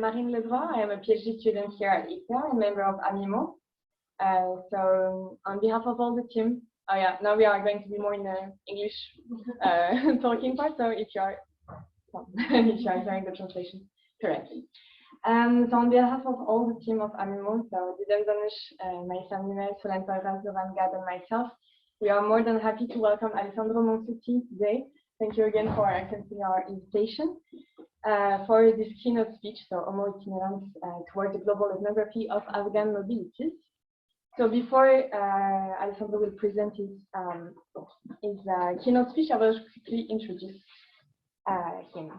Marine Ledroit. I am a PhD student here at IFEA and member of AMIMO. So on behalf of all the team, now we are going to be more in the English talking part, so if you are hearing the translation correctly. So on behalf of all the team of AMIMO, so Didem Danush, Maïssa Mimel, Solène Parras, Zoran Gad, and myself, we are more than happy to welcome Alessandro Monsutti today. Thank you again for accepting our invitation for this keynote speech, so Homo itinerans towards the global ethnography of Afghan mobilities. So before Alessandro will present his keynote speech, I will quickly introduce him.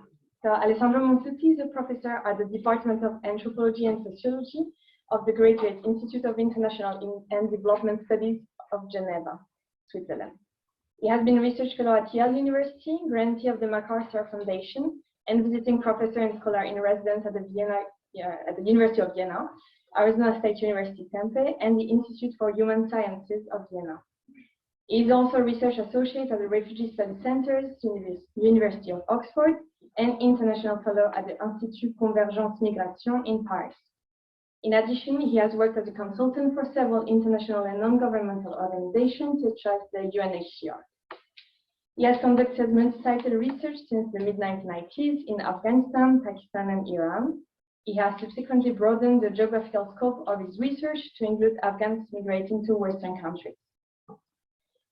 So Alessandro Monsutti is a professor at the Department of Anthropology and Sociology of the Graduate Institute of International and Development Studies of Geneva, Switzerland. He has been a research fellow at Yale University, grantee of the MacArthur Foundation, and visiting professor and scholar in residence at the University of Vienna, Arizona State University Tempe, and the Institute for Human Sciences of Vienna. He is also a research associate at the Refugee Study Centers, University of Oxford, and international fellow at the Institut Convergence Migration in Paris. In addition, he has worked as a consultant for several international and non-governmental organizations such as the UNHCR. He has conducted multi-sited research since the mid-1990s in Afghanistan, Pakistan, and Iran. He has subsequently broadened the geographical scope of his research to include Afghans migrating to Western countries.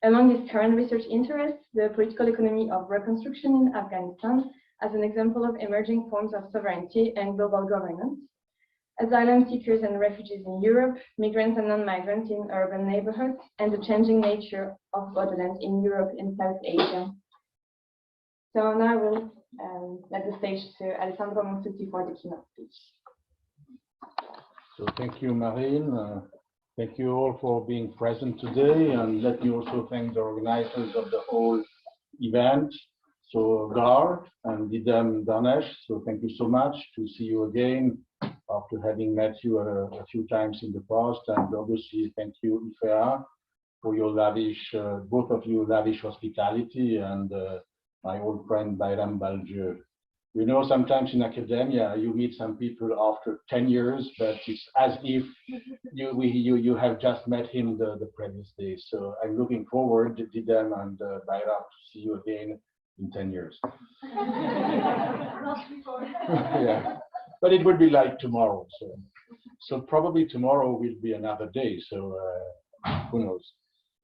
Among his current research interests, the political economy of reconstruction in Afghanistan as an example of emerging forms of sovereignty and global governance, asylum seekers and refugees in Europe, migrants and non-migrants in urban neighborhoods, and the changing nature of borderlands in Europe and South Asia. So now I will let the stage to Alessandro Monsutti for the keynote speech. So thank you, Marine. Thank you all for being present today, and let me also thank the organizers of the whole event. So GAR and Didem Danush, so thank you so much to see you again after having met you a few times in the past, and obviously thank you IFEA for your lavish, both of you lavish hospitality, and my old friend Bayram Baldieu. You know, sometimes in academia you meet some people after 10 years, but it's as if you have just met him the previous day. So I'm looking forward, Didem and Bayram, to see you again in 10 years. Yeah. But it would be like tomorrow, so probably tomorrow will be another day. So who knows?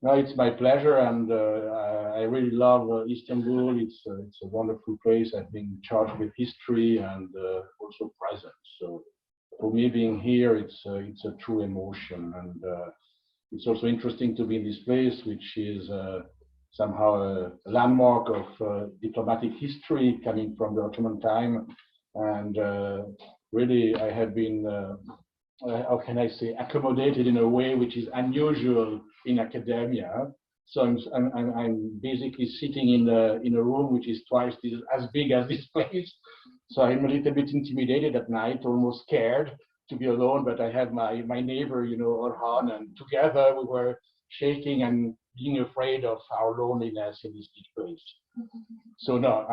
No, it's my pleasure, and I really love Istanbul. It's a wonderful place. I've been charged with history and also present. So for me, being here, it's a true emotion, and it's also interesting to be in this place, which is somehow a landmark of diplomatic history coming from the Ottoman time. And really, I have been, how can I say, accommodated in a way which is unusual in academia. So I'm basically sitting in a room which is twice as big as this place. So I'm a little bit intimidated at night, almost scared to be alone. But I have my neighbor, you know, Orhan, and together we were shaking and being afraid of our loneliness in this big place. So no,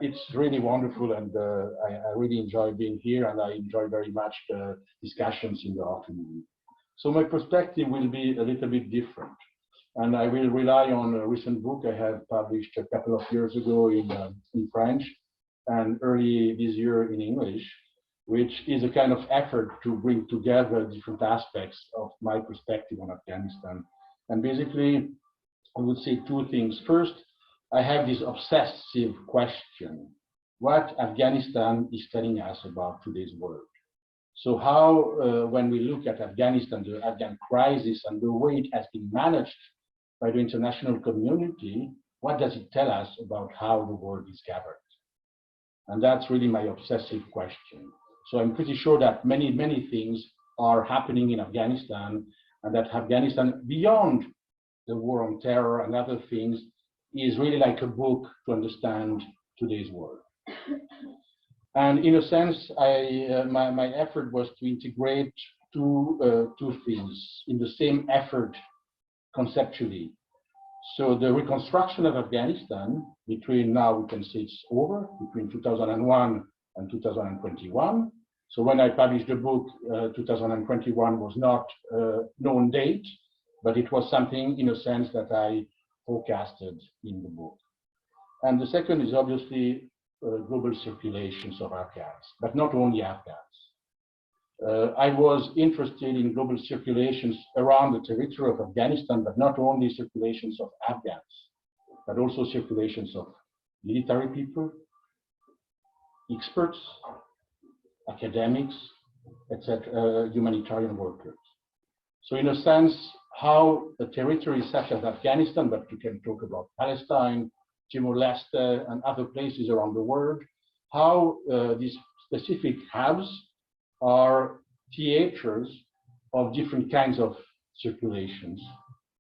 it's really wonderful, and I really enjoy being here, and I enjoy very much the discussions in the afternoon. So my perspective will be a little bit different, and I will rely on a recent book I have published a couple of years ago in French, and early this year in English, which is a kind of effort to bring together different aspects of my perspective on Afghanistan. And basically, I would say two things. First, I have this obsessive question: what Afghanistan is telling us about today's world? So how, when we look at Afghanistan, the Afghan crisis, and the way it has been managed by the international community, what does it tell us about how the world is governed? And that's really my obsessive question. So I'm pretty sure that many, many things are happening in Afghanistan, and that Afghanistan, beyond the war on terror and other things, is really like a book to understand today's world. And in a sense, my effort was to integrate two things in the same effort conceptually. So the reconstruction of Afghanistan between, now we can say it's over, between 2001 and 2021, So when I published the book, 2021 was not a known date, but it was something in a sense that I forecasted in the book. And the second is obviously global circulations of Afghans, but not only Afghans. I was interested in global circulations around the territory of Afghanistan, but not only circulations of Afghans, but also circulations of military people, experts, academics, etc., humanitarian workers. So in a sense, how a territory such as Afghanistan, but you can talk about Palestine, Timor-Leste, and other places around the world, how these specific hubs are theaters of different kinds of circulations,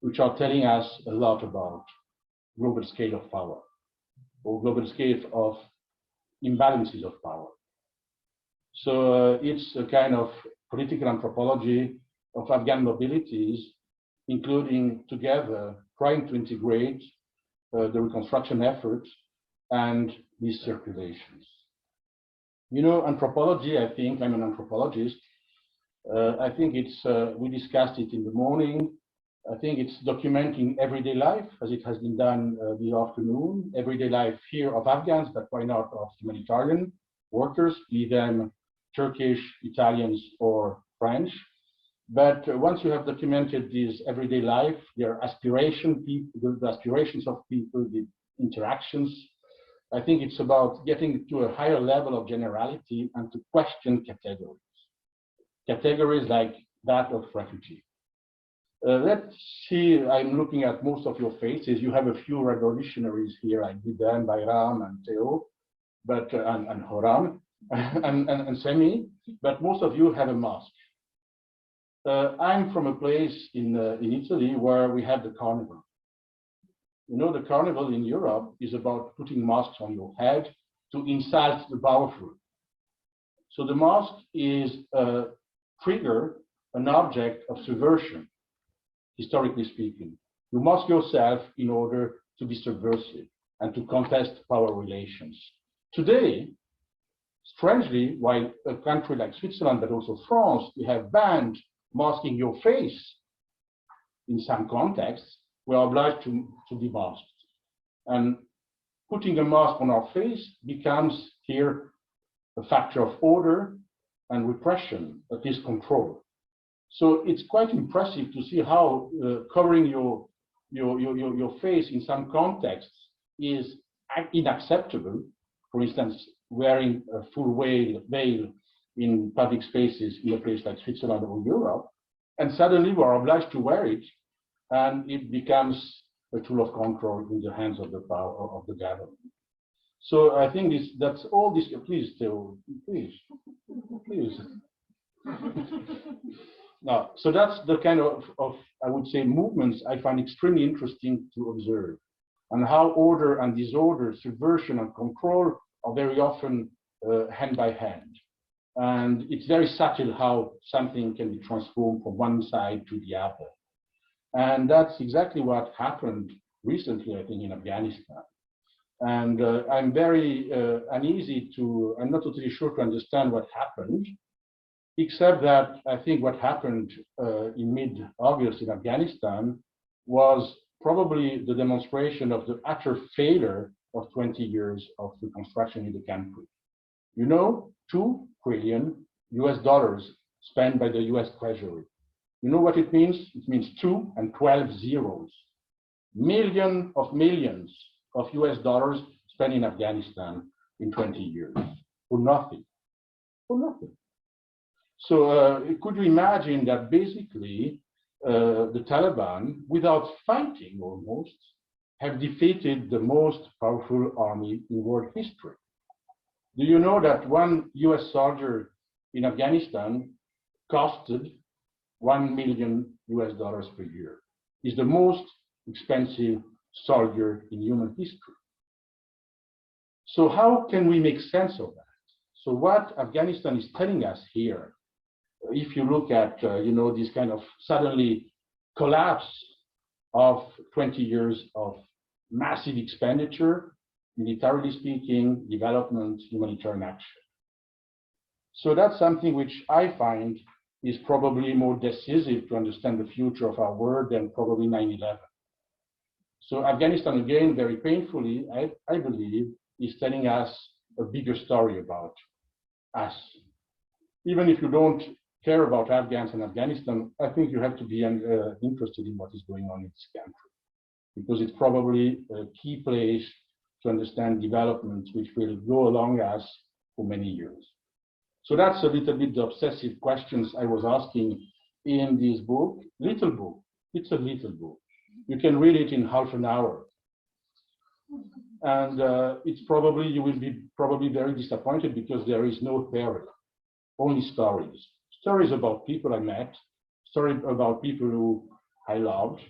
which are telling us a lot about global scale of power, or global scale of imbalances of power. So it's a kind of political anthropology of Afghan mobilities, including together trying to integrate the reconstruction efforts and these circulations. You know, anthropology, I think, I'm an anthropologist, I think it's, we discussed it in the morning, I think it's documenting everyday life, as it has been done this afternoon, everyday life here of Afghans, but why not of humanitarian workers, be them Turkish, Italians, or French. But once you have documented this everyday life, their aspiration, the aspirations of people, the interactions, I think it's about getting to a higher level of generality and to question categories. Categories like that of refugee. Let's see, I'm looking at most of your faces. You have a few revolutionaries here, like Bidan, Bayram, and Theo, but, and Horam, and Semi, but most of you have a mask. I'm from a place in Italy where we have the carnival. You know, the carnival in Europe is about putting masks on your head to insult the powerful. So the mask is a trigger, an object of subversion, historically speaking. You mask yourself in order to be subversive and to contest power relations. Today, strangely, while a country like Switzerland, but also France, we have banned masking your face in some contexts, we are obliged to be masked. And putting a mask on our face becomes here a factor of order and repression, at least control. So it's quite impressive to see how covering your face in some contexts is unacceptable. For instance, wearing a full veil in public spaces in a place like Switzerland or Europe, and suddenly we are obliged to wear it, and it becomes a tool of control in the hands of the power of the government. So I think that's all this. Please, Theo, please. Now, so that's the kind of I would say movements I find extremely interesting to observe, and how order and disorder, subversion and control are very often hand by hand. And it's very subtle how something can be transformed from one side to the other. And that's exactly what happened recently, I think, in Afghanistan. And I'm very uneasy I'm not totally sure to understand what happened, except that I think what happened in mid-August in Afghanistan was probably the demonstration of the utter failure of 20 years of reconstruction in the country. You know, $2 trillion spent by the US Treasury. You know what it means? It means 2 and 12 zeros. Millions of US dollars spent in Afghanistan in 20 years for nothing. For nothing. So could you imagine that basically the Taliban, without fighting almost, have defeated the most powerful army in world history? Do you know that one US soldier in Afghanistan costed $1 million per year? Is the most expensive soldier in human history. So how can we make sense of that? So what Afghanistan is telling us here, if you look at this kind of suddenly collapse of 20 years of massive expenditure, militarily speaking, development, humanitarian action. So that's something which I find is probably more decisive to understand the future of our world than probably 9/11. So Afghanistan, again, very painfully, I believe, is telling us a bigger story about us. Even if you don't care about Afghans and Afghanistan, I think you have to be interested in what is going on in this country, because it's probably a key place to understand developments which will go along us for many years. So that's a little bit the obsessive questions I was asking in this book. Little book. It's a little book. You can read it in half an hour. And it's probably, you will be probably very disappointed because there is no theory, only stories. Stories about people I met, stories about people who I loved,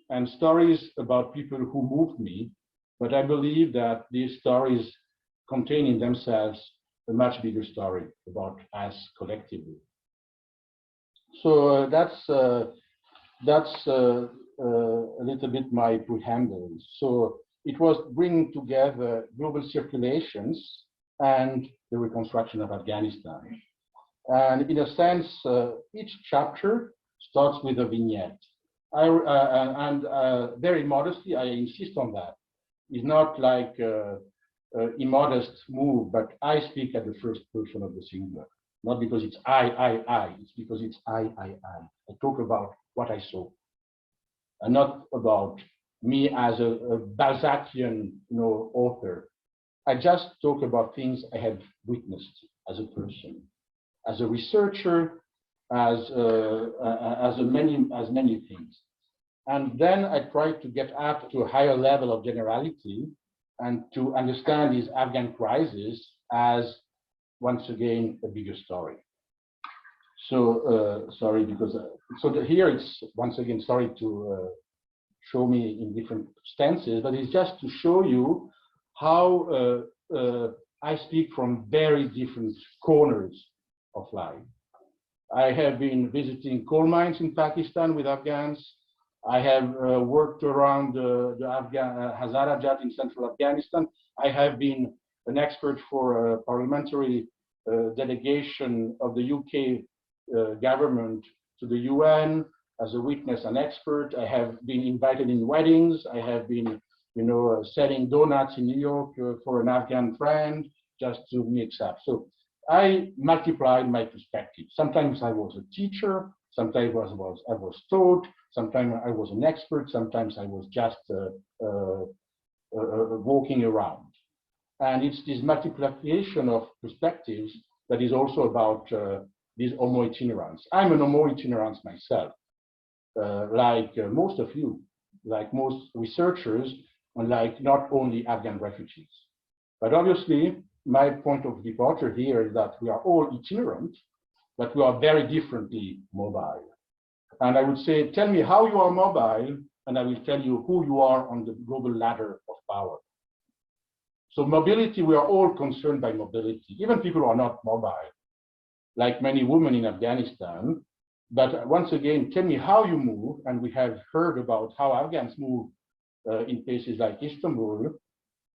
and stories about people who moved me. But I believe that these stories contain in themselves a much bigger story about us collectively. So that's a little bit my preamble. So it was bringing together global circulations and the reconstruction of Afghanistan. And in a sense, each chapter starts with a vignette. Very modestly, I insist on that. It's not like immodest move, but I speak at the first person of the singular. Not because it's I, it's because it's I. I talk about what I saw, and not about me as a Balzacian, author. I just talk about things I have witnessed as a person, as a researcher, as many things. And then I try to get up to a higher level of generality and to understand this Afghan crisis as, once again, a bigger story. So, sorry, because, here it's, once again, sorry to show me in different stances, but it's just to show you how I speak from very different corners of life. I have been visiting coal mines in Pakistan with Afghans. I have worked around the Hazarajat in central Afghanistan. I have been an expert for a parliamentary delegation of the UK government to the UN as a witness and expert. I have been invited in weddings. I have been, selling donuts in New York for an Afghan friend, just to mix up. So I multiplied my perspective. Sometimes I was a teacher. Sometimes I was taught. Sometimes I was an expert. Sometimes I was just walking around. And it's this multiplication of perspectives that is also about this homo itinerans. I'm an homo itinerans myself, like most of you, like most researchers, and like not only Afghan refugees. But obviously, my point of departure here is that we are all itinerant, but we are very differently mobile. And I would say, tell me how you are mobile, and I will tell you who you are on the global ladder of power. So mobility, we are all concerned by mobility, even people who are not mobile, like many women in Afghanistan. But once again, tell me how you move, and we have heard about how Afghans move in places like Istanbul,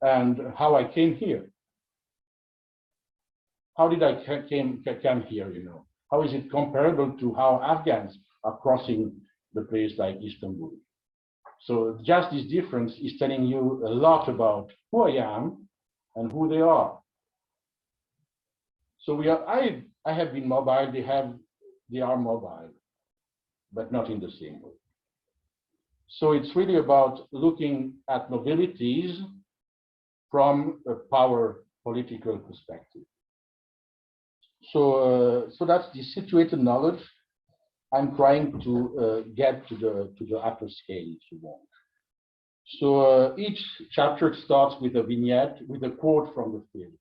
and how I came here. How did I come here, How is it comparable to how Afghans are crossing the place like Istanbul? So just this difference is telling you a lot about who I am and who they are. So I have been mobile, they are mobile, but not in the same way. So it's really about looking at mobilities from a power political perspective. So that's the situated knowledge. I'm trying to get to the upper scale, if you want. So each chapter starts with a vignette, with a quote from the film.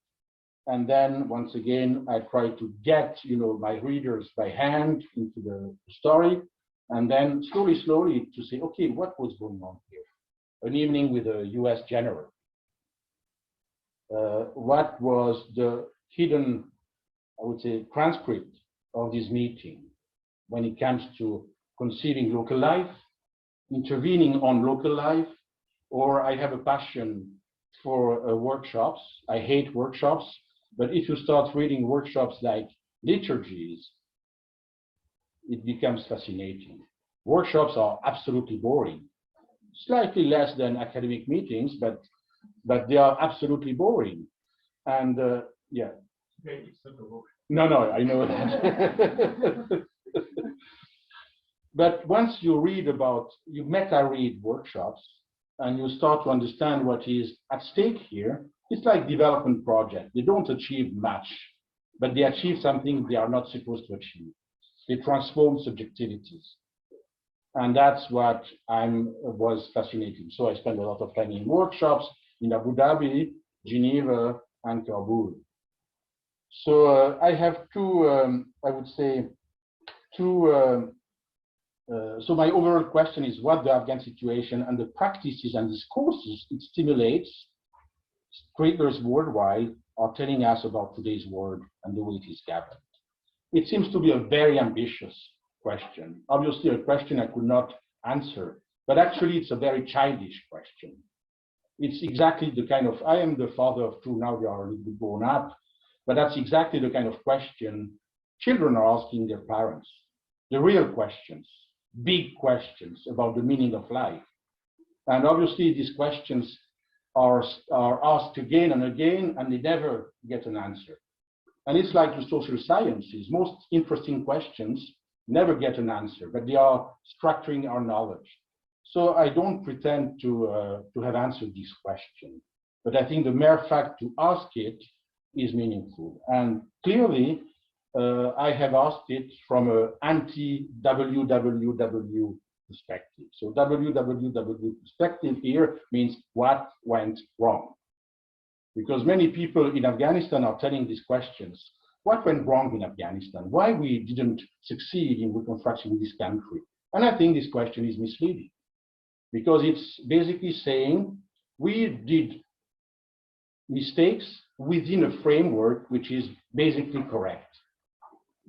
And then once again, I try to get, my readers by hand into the story, and then slowly to say, okay, what was going on here? An evening with a US general. What was the hidden, I would say, transcript of this meeting when it comes to conceiving local life, intervening on local life, or I have a passion for workshops. I hate workshops, but if you start reading workshops like liturgies, it becomes fascinating. Workshops are absolutely boring, slightly less than academic meetings, but they are absolutely boring. And yeah. No, I know that. But once you read about, you meta-read workshops, and you start to understand what is at stake here, it's like development projects. They don't achieve much, but they achieve something they are not supposed to achieve. They transform subjectivities. And that's what was fascinating. So I spent a lot of time in workshops in Abu Dhabi, Geneva, and Kabul. So I have two, I would say, so my overall question is what the Afghan situation and the practices and discourses it stimulates, scrapers worldwide are telling us about today's world and the way it is governed. It seems to be a very ambitious question. Obviously, a question I could not answer, but actually it's a very childish question. It's exactly the kind of, I am the father of two, now they are a little bit grown up, but that's exactly the kind of question children are asking their parents. The real questions, big questions about the meaning of life. And obviously these questions are asked again and again, and they never get an answer. And it's like the social sciences, most interesting questions never get an answer, but they are structuring our knowledge. So I don't pretend to have answered this question, but I think the mere fact to ask it is meaningful. And clearly, I have asked it from an anti-WWW perspective. So WWW perspective here means what went wrong. Because many people in Afghanistan are telling these questions. What went wrong in Afghanistan? Why we didn't succeed in reconstructing this country? And I think this question is misleading. Because it's basically saying we did mistakes within a framework which is basically correct.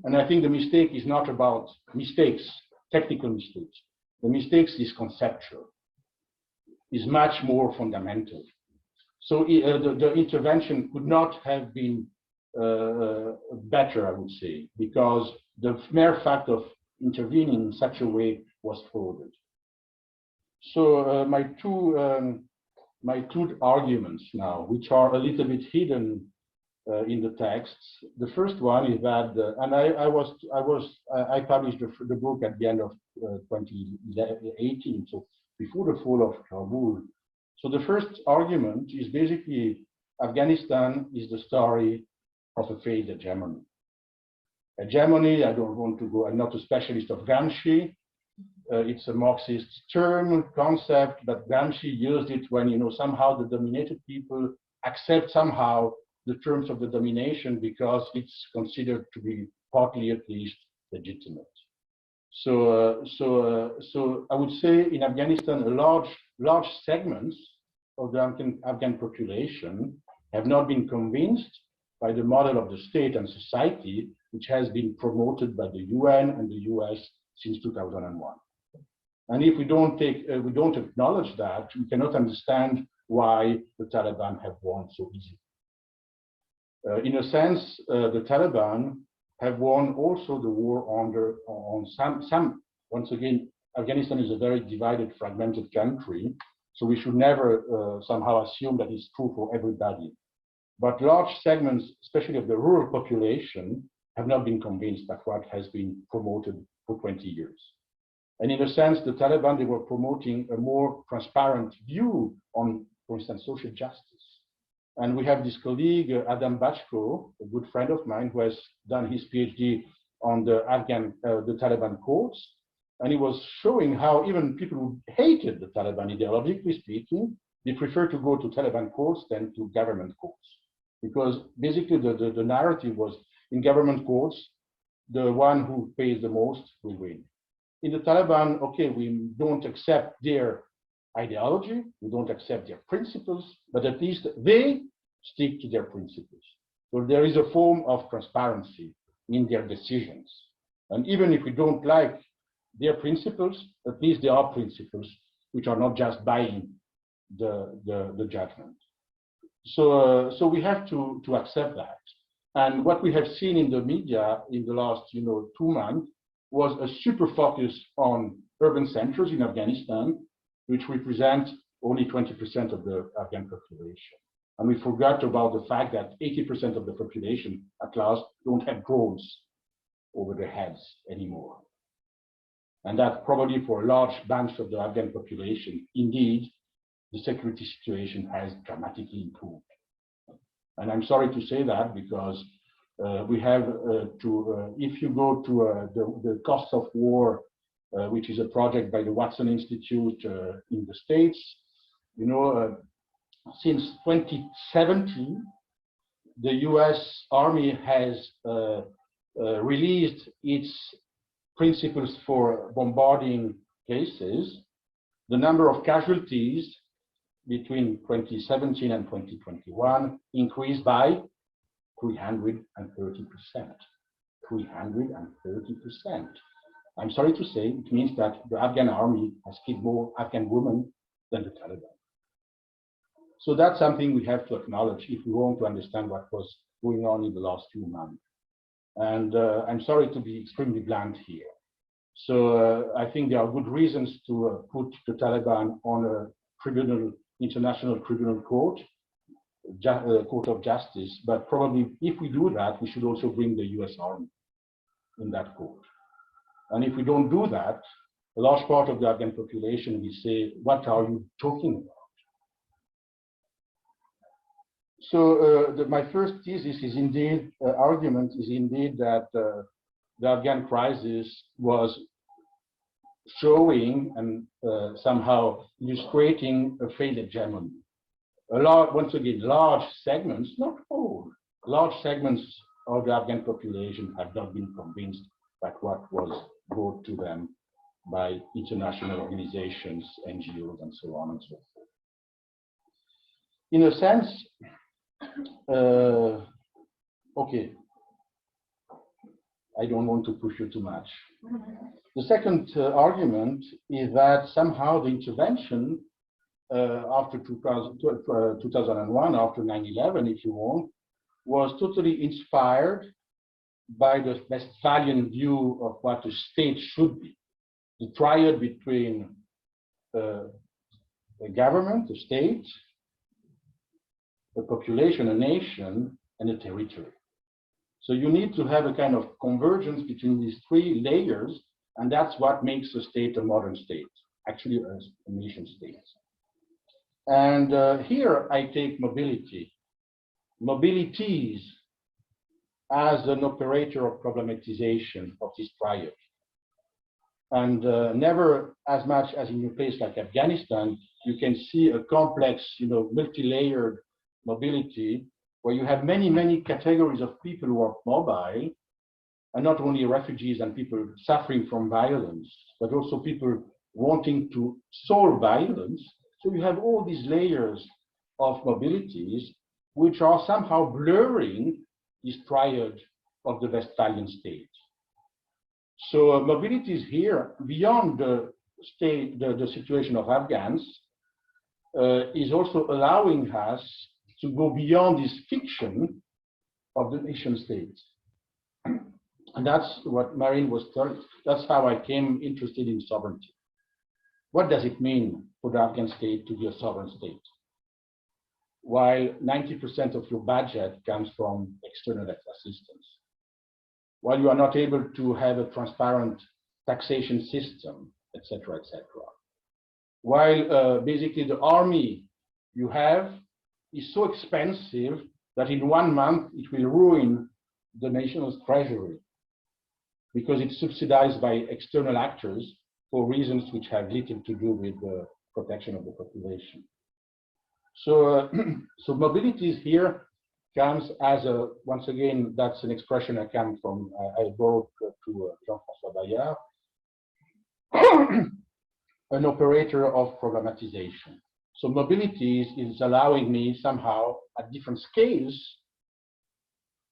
And I think the mistake is not about mistakes, technical mistakes. The mistakes is conceptual, is much more fundamental. So the intervention could not have been better, I would say, because the mere fact of intervening in such a way was frauded. So my two arguments now, which are a little bit hidden in the texts. The first one is that, and I published the book at the end of 2018, so before the fall of Kabul. So the first argument is basically Afghanistan is the story of a failed hegemony. Hegemony, I don't want to go, I'm not a specialist of Gramsci. It's a Marxist term, concept, but Gramsci used it when, you know, somehow the dominated people accept somehow the terms of the domination because it's considered to be partly at least legitimate. So I would say in Afghanistan, a large segments of the Afghan population have not been convinced by the model of the state and society, which has been promoted by the UN and the US since 2001. And if we don't acknowledge that, we cannot understand why the Taliban have won so easily. In a sense, the Taliban have won also the war on some. Once again, Afghanistan is a very divided, fragmented country, so we should never somehow assume that it's true for everybody. But large segments, especially of the rural population, have not been convinced by what has been promoted for 20 years. And in a sense, the Taliban, they were promoting a more transparent view on, for instance, social justice. And we have this colleague, Adam Bachko, a good friend of mine, who has done his PhD on the Taliban courts. And he was showing how even people who hated the Taliban, ideologically speaking, they prefer to go to Taliban courts than to government courts. Because basically the narrative was, in government courts, the one who pays the most will win. In the Taliban, okay, we don't accept their ideology, we don't accept their principles, but at least they stick to their principles. So there is a form of transparency in their decisions. And even if we don't like their principles, at least there are principles which are not just buying the judgment. So we have to accept that. And what we have seen in the media in the last 2 months was a super focus on urban centers in Afghanistan, which represent only 20% of the Afghan population. And we forgot about the fact that 80% of the population at last don't have drones over their heads anymore. And that probably for a large bunch of the Afghan population, indeed, the security situation has dramatically improved. And I'm sorry to say that because we have if you go to the Cost of War, which is a project by the Watson Institute in the States, since 2017, the US Army has released its principles for bombarding cases. The number of casualties between 2017 and 2021 increased by 330%. 330%. I'm sorry to say, it means that the Afghan army has killed more Afghan women than the Taliban. So that's something we have to acknowledge if we want to understand what was going on in the last few months. And I'm sorry to be extremely blunt here. So I think there are good reasons to put the Taliban on a tribunal, international criminal court, court of justice. But probably if we do that, we should also bring the US Army in that court. And if we don't do that, a large part of the Afghan population will say, what are you talking about? So my first thesis is indeed, argument is indeed that the Afghan crisis was showing and somehow illustrating a failed hegemony. Once again, large segments, not all, large segments of the Afghan population have not been convinced by what was brought to them by international organizations, NGOs, and so on and so forth. In a sense, okay, I don't want to push you too much. The second argument is that somehow the intervention after 2001, after 9/11, if you want, was totally inspired by the Westphalian view of what a state should be. The triad between the government, the state, the population, a nation, and a territory. So you need to have a kind of convergence between these three layers, and that's what makes a state a modern state, actually a nation state. And here I take mobility, mobilities as an operator of problematization of this triad. And never as much as in a place like Afghanistan, you can see a complex, multi-layered mobility where you have many, many categories of people who are mobile, and not only refugees and people suffering from violence, but also people wanting to solve violence. So you have all these layers of mobilities which are somehow blurring this triad of the Westphalian state. So mobility is here beyond the state, the situation of Afghans, is also allowing us to go beyond this fiction of the nation state. And that's what Marine was telling. That's how I came interested in sovereignty. What does it mean for the Afghan state to be a sovereign state? While 90% of your budget comes from external assistance, while you are not able to have a transparent taxation system, etc., etc. While basically the army you have is so expensive that in 1 month it will ruin the nation's treasury because it's subsidized by external actors for reasons which have little to do with the protection of the population. So, so mobility here comes as a, once again, that's an expression I come from, I borrowed to Jean-François Bayard, an operator of problematization. So mobility is allowing me somehow at different scales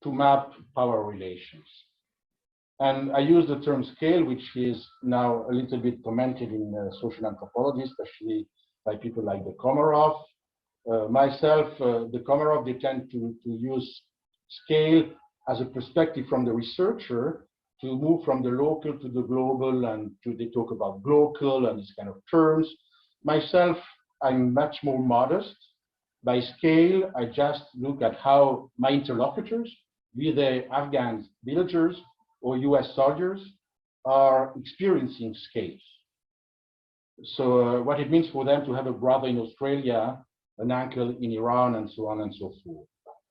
to map power relations. And I use the term scale, which is now a little bit commented in social anthropology, especially by people like the Komarov. Myself, the Komarov, they tend to use scale as a perspective from the researcher to move from the local to the global, and they talk about glocal and these kind of terms. Myself, I'm much more modest. By scale, I just look at how my interlocutors, be they Afghan villagers or US soldiers, are experiencing scales. So what it means for them to have a brother in Australia, an uncle in Iran, and so on and so forth,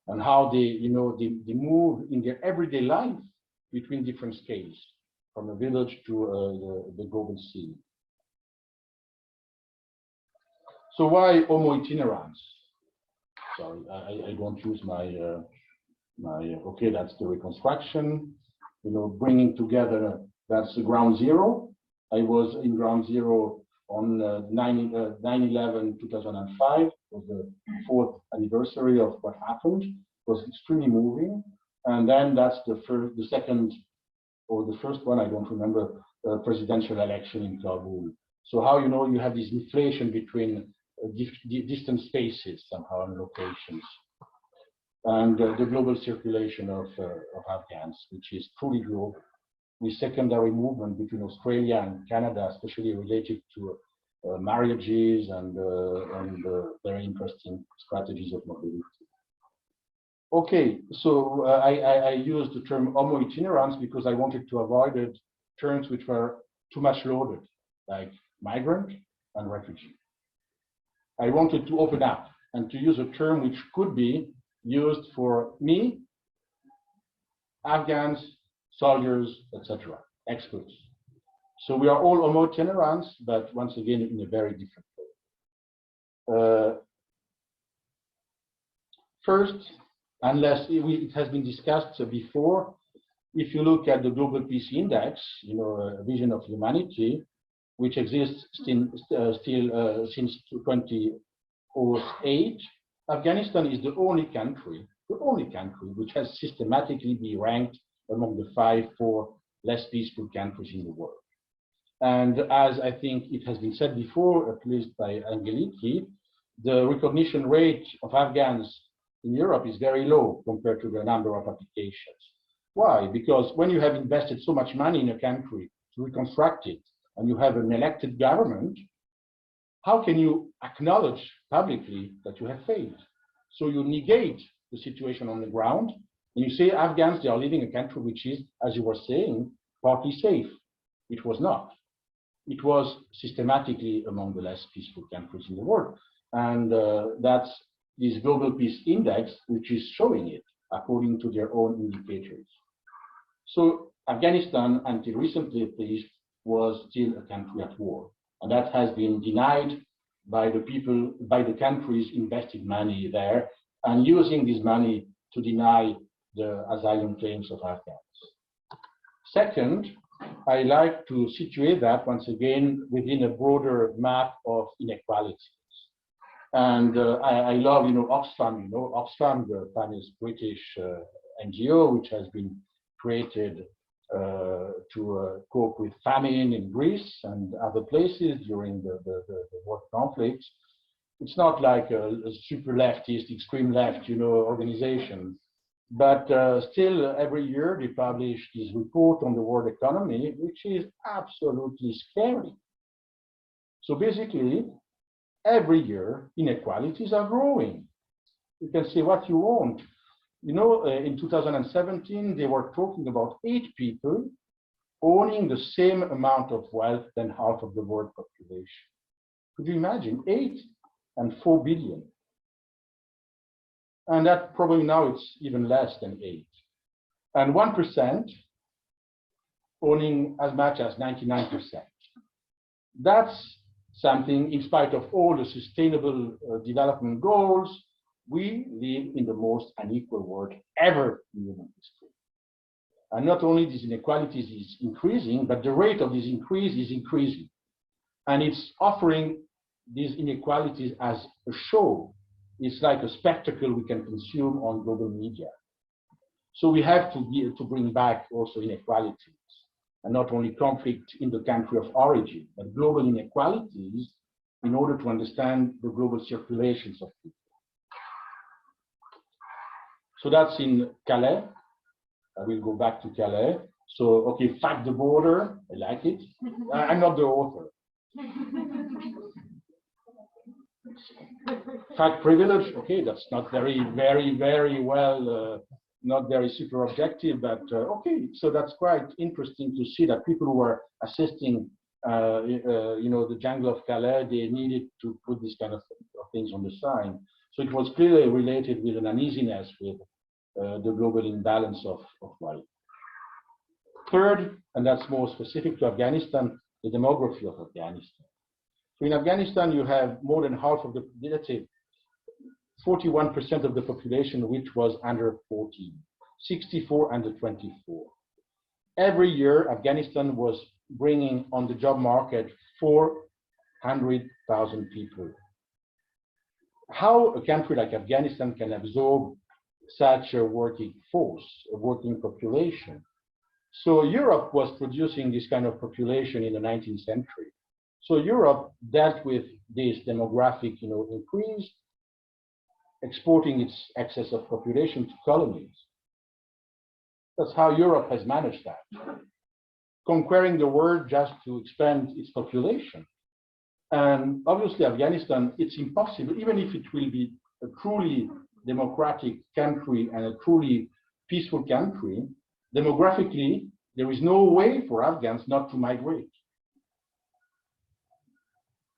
and how they move in their everyday life between different scales, from a village to the global scene. So why Homo itinerans? Sorry, I won't use okay, that's the reconstruction, bringing together, that's the ground zero. I was in ground zero on 9/11, 2005, was the 4th anniversary of what happened. It was extremely moving. And then that's the second, or the first one, I don't remember, presidential election in Kabul. So how, you have this inflation between distant spaces somehow and locations. And the global circulation of Afghans, which is truly global, with secondary movement between Australia and Canada, especially related to marriages and very interesting strategies of mobility. Okay, so I used the term Homo itinerans because I wanted to avoid terms which were too much loaded, like migrant and refugee. I wanted to open up and to use a term which could be used for me, Afghans, soldiers, etc., experts. So we are all Homo itinerans, but once again in a very different way. First, unless it has been discussed before, if you look at the Global Peace Index, a vision of humanity, which exists still since 2008, Afghanistan is the only country which has systematically been ranked among the 4 less peaceful countries in the world. And as I think it has been said before, at least by Angeliki, the recognition rate of Afghans in Europe is very low compared to the number of applications. Why? Because when you have invested so much money in a country to reconstruct it, and you have an elected government, how can you acknowledge publicly that you have failed? So you negate the situation on the ground, and you say Afghans, they are living in a country which is, as you were saying, partly safe. It was not. It was systematically among the less peaceful countries in the world. And that's this Global Peace Index, which is showing it according to their own indicators. So Afghanistan, until recently at least, was still a country at war. And that has been denied by the people, by the countries invested money there, and using this money to deny the asylum claims of Afghans. Second, I like to situate that once again within a broader map of inequalities. And I love, Oxfam, Oxfam, the famous British NGO, which has been created to cope with famine in Greece and other places during the war conflicts. It's not like a super leftist, extreme left, organization, but still every year they publish this report on the world economy, which is absolutely scary. So basically, every year inequalities are growing. You can say what you want. In 2017, they were talking about 8 people owning the same amount of wealth than half of the world population. Could you imagine? 8 and 4 billion. And that probably now it's even less than 8. And 1% owning as much as 99%. That's something, in spite of all the sustainable development goals, we live in the most unequal world ever in human history. And not only these inequalities is increasing, but the rate of this increase is increasing. And it's offering these inequalities as a show. It's like a spectacle we can consume on global media. So we have to bring back also inequalities, and not only conflict in the country of origin, but global inequalities in order to understand the global circulations of people. So that's in Calais. I will go back to Calais. So, okay, fact the border, I like it. I'm not the author. Fact privilege, okay, that's not very well, not very super objective, but okay, so that's quite interesting to see that people who were assisting, the jungle of Calais, they needed to put this kind of things on the sign. So it was clearly related with an uneasiness with the global imbalance of wealth. Third, and that's more specific to Afghanistan, the demography of Afghanistan. So in Afghanistan, you have more than half of the, let's say, 41% of the population which was under 14, 64 under 24. Every year, Afghanistan was bringing on the job market 400,000 people. How a country like Afghanistan can absorb such a working force, a working population? So Europe was producing this kind of population in the 19th century. So Europe dealt with this demographic, increase, exporting its excess of population to colonies. That's how Europe has managed that. Conquering the world just to expand its population. And obviously Afghanistan, it's impossible, even if it will be a truly democratic country and a truly peaceful country, demographically, there is no way for Afghans not to migrate.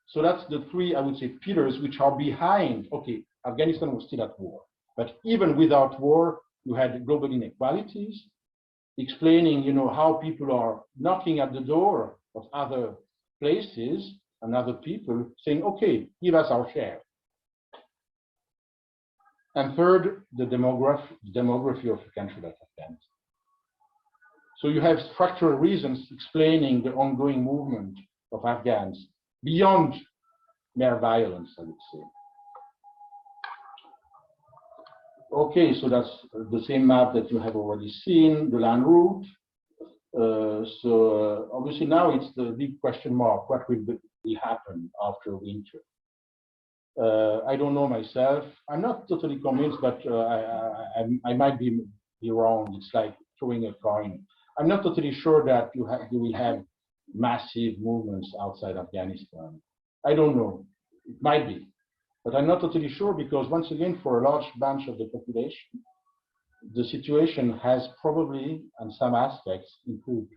So that's the three, I would say, pillars which are behind, okay, Afghanistan was still at war. But even without war, you had global inequalities, explaining, how people are knocking at the door of other places and other people saying, okay, give us our share. And third, the demography of a country like Afghanistan. So you have structural reasons explaining the ongoing movement of Afghans beyond mere violence, I would say. Okay, so that's the same map that you have already seen, the land route. Obviously now it's the big question mark, what will happen after winter? I don't know myself. I'm not totally convinced, but I might be wrong. It's like throwing a coin. I'm not totally sure that you will have massive movements outside Afghanistan. I don't know. It might be. But I'm not totally sure because, once again, for a large bunch of the population, the situation has probably, in some aspects, improved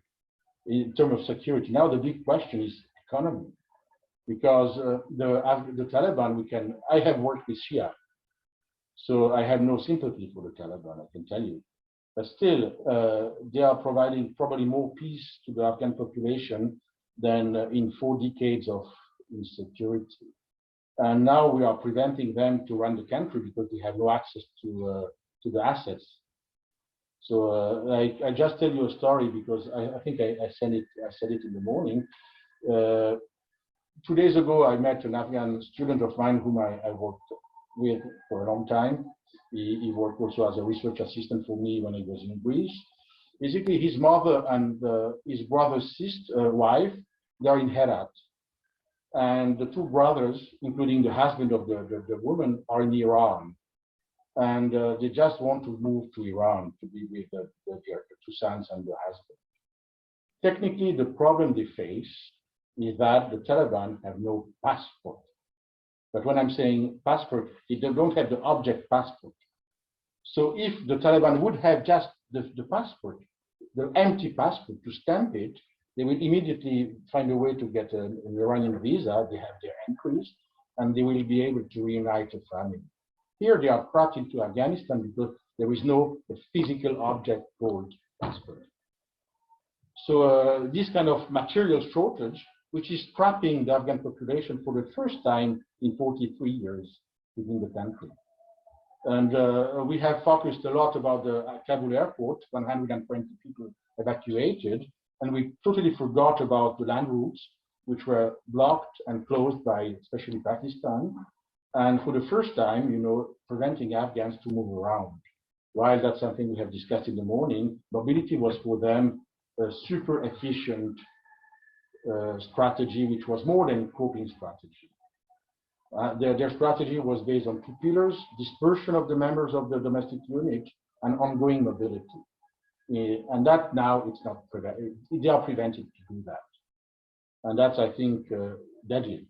in terms of security. Now the big question is economy. Because the Taliban, I have worked with Shia, so I have no sympathy for the Taliban, I can tell you. But still, they are providing probably more peace to the Afghan population than in 4 decades of insecurity. And now we are preventing them to run the country because they have no access to the assets. So I just tell you a story because I think I said it in the morning. 2 days ago, I met an Afghan student of mine whom I worked with for a long time. He worked also as a research assistant for me when I was in Greece. Basically, his mother and his brother's wife, they are in Herat. And the 2 brothers, including the husband of the woman, are in Iran. And they just want to move to Iran to be with their 2 sons and the husband. Technically, the problem they face is that the Taliban have no passport. But when I'm saying passport, they don't have the object passport. So if the Taliban would have just the passport, the empty passport to stamp it, they will immediately find a way to get an Iranian visa. They have their entries, and they will be able to reunite a family. Here they are trapped into Afghanistan because there is no physical object called passport. So this kind of material shortage, which is trapping the Afghan population for the first time in 43 years within the country. And we have focused a lot about the Kabul airport, 120 people evacuated, and we totally forgot about the land routes, which were blocked and closed by especially Pakistan. And for the first time, preventing Afghans to move around. While that's something we have discussed in the morning, mobility was for them a super efficient strategy, which was more than coping strategy. Their strategy was based on 2 pillars: dispersion of the members of the domestic unit and ongoing mobility. And that now it's not they are prevented to do that, and that's, I think, deadly.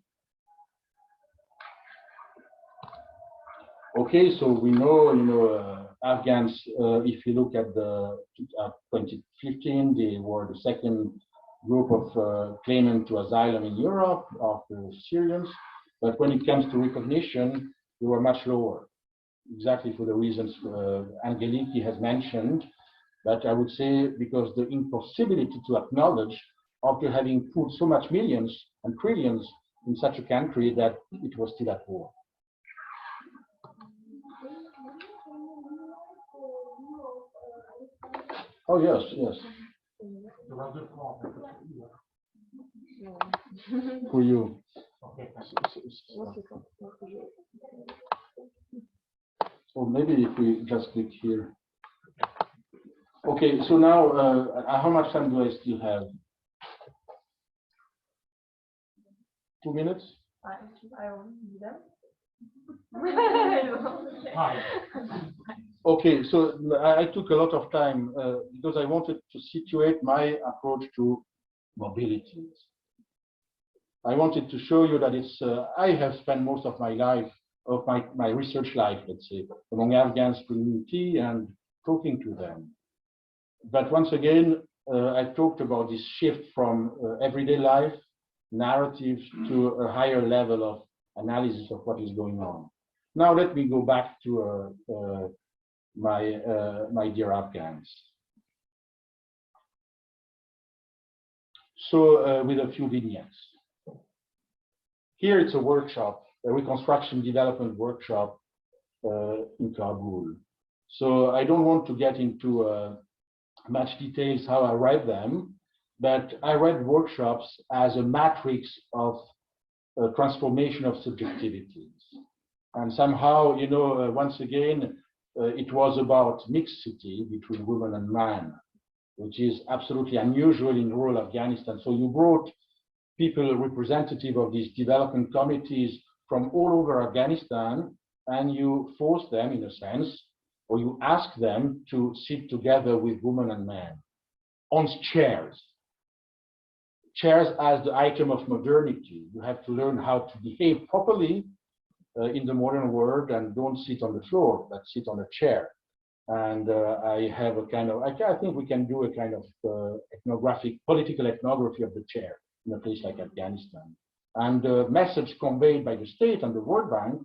Okay, so we know, Afghans. If you look at the 2015, they were the second group of claimants to asylum in Europe after Syrians. But when it comes to recognition, they were much lower, exactly for the reasons Angeliki has mentioned. But I would say because the impossibility to acknowledge after having put so much millions and trillions in such a country that it was still at war. Oh, yes, yes. For you. So maybe if we just click here. Okay, so now, how much time do I still have? 2 minutes? I will be there. Okay, so I took a lot of time because I wanted to situate my approach to mobility. I wanted to show you that it's, I have spent most of my life, of my research life, let's say, among Afghans drinking tea and talking to them. But once again, I talked about this shift from everyday life narratives to a higher level of analysis of what is going on. Now let me go back to my dear Afghans. So with a few vignettes. Here it's a workshop, a reconstruction development workshop in Kabul. So I don't want to get into much details how I read them, but I read workshops as a matrix of transformation of subjectivities. And somehow, you know, once again, it was about mixity between women and men, which is absolutely unusual in rural Afghanistan. So you brought people representative of these development committees from all over Afghanistan, and you forced them, in a sense, or you asked them to sit together with women and men on chairs. Chairs as the item of modernity. You have to learn how to behave properly in the modern world, and don't sit on the floor, but sit on a chair. And I have a kind of, I think we can do a kind of political ethnography of the chair in a place like Afghanistan. And the message conveyed by the state and the World Bank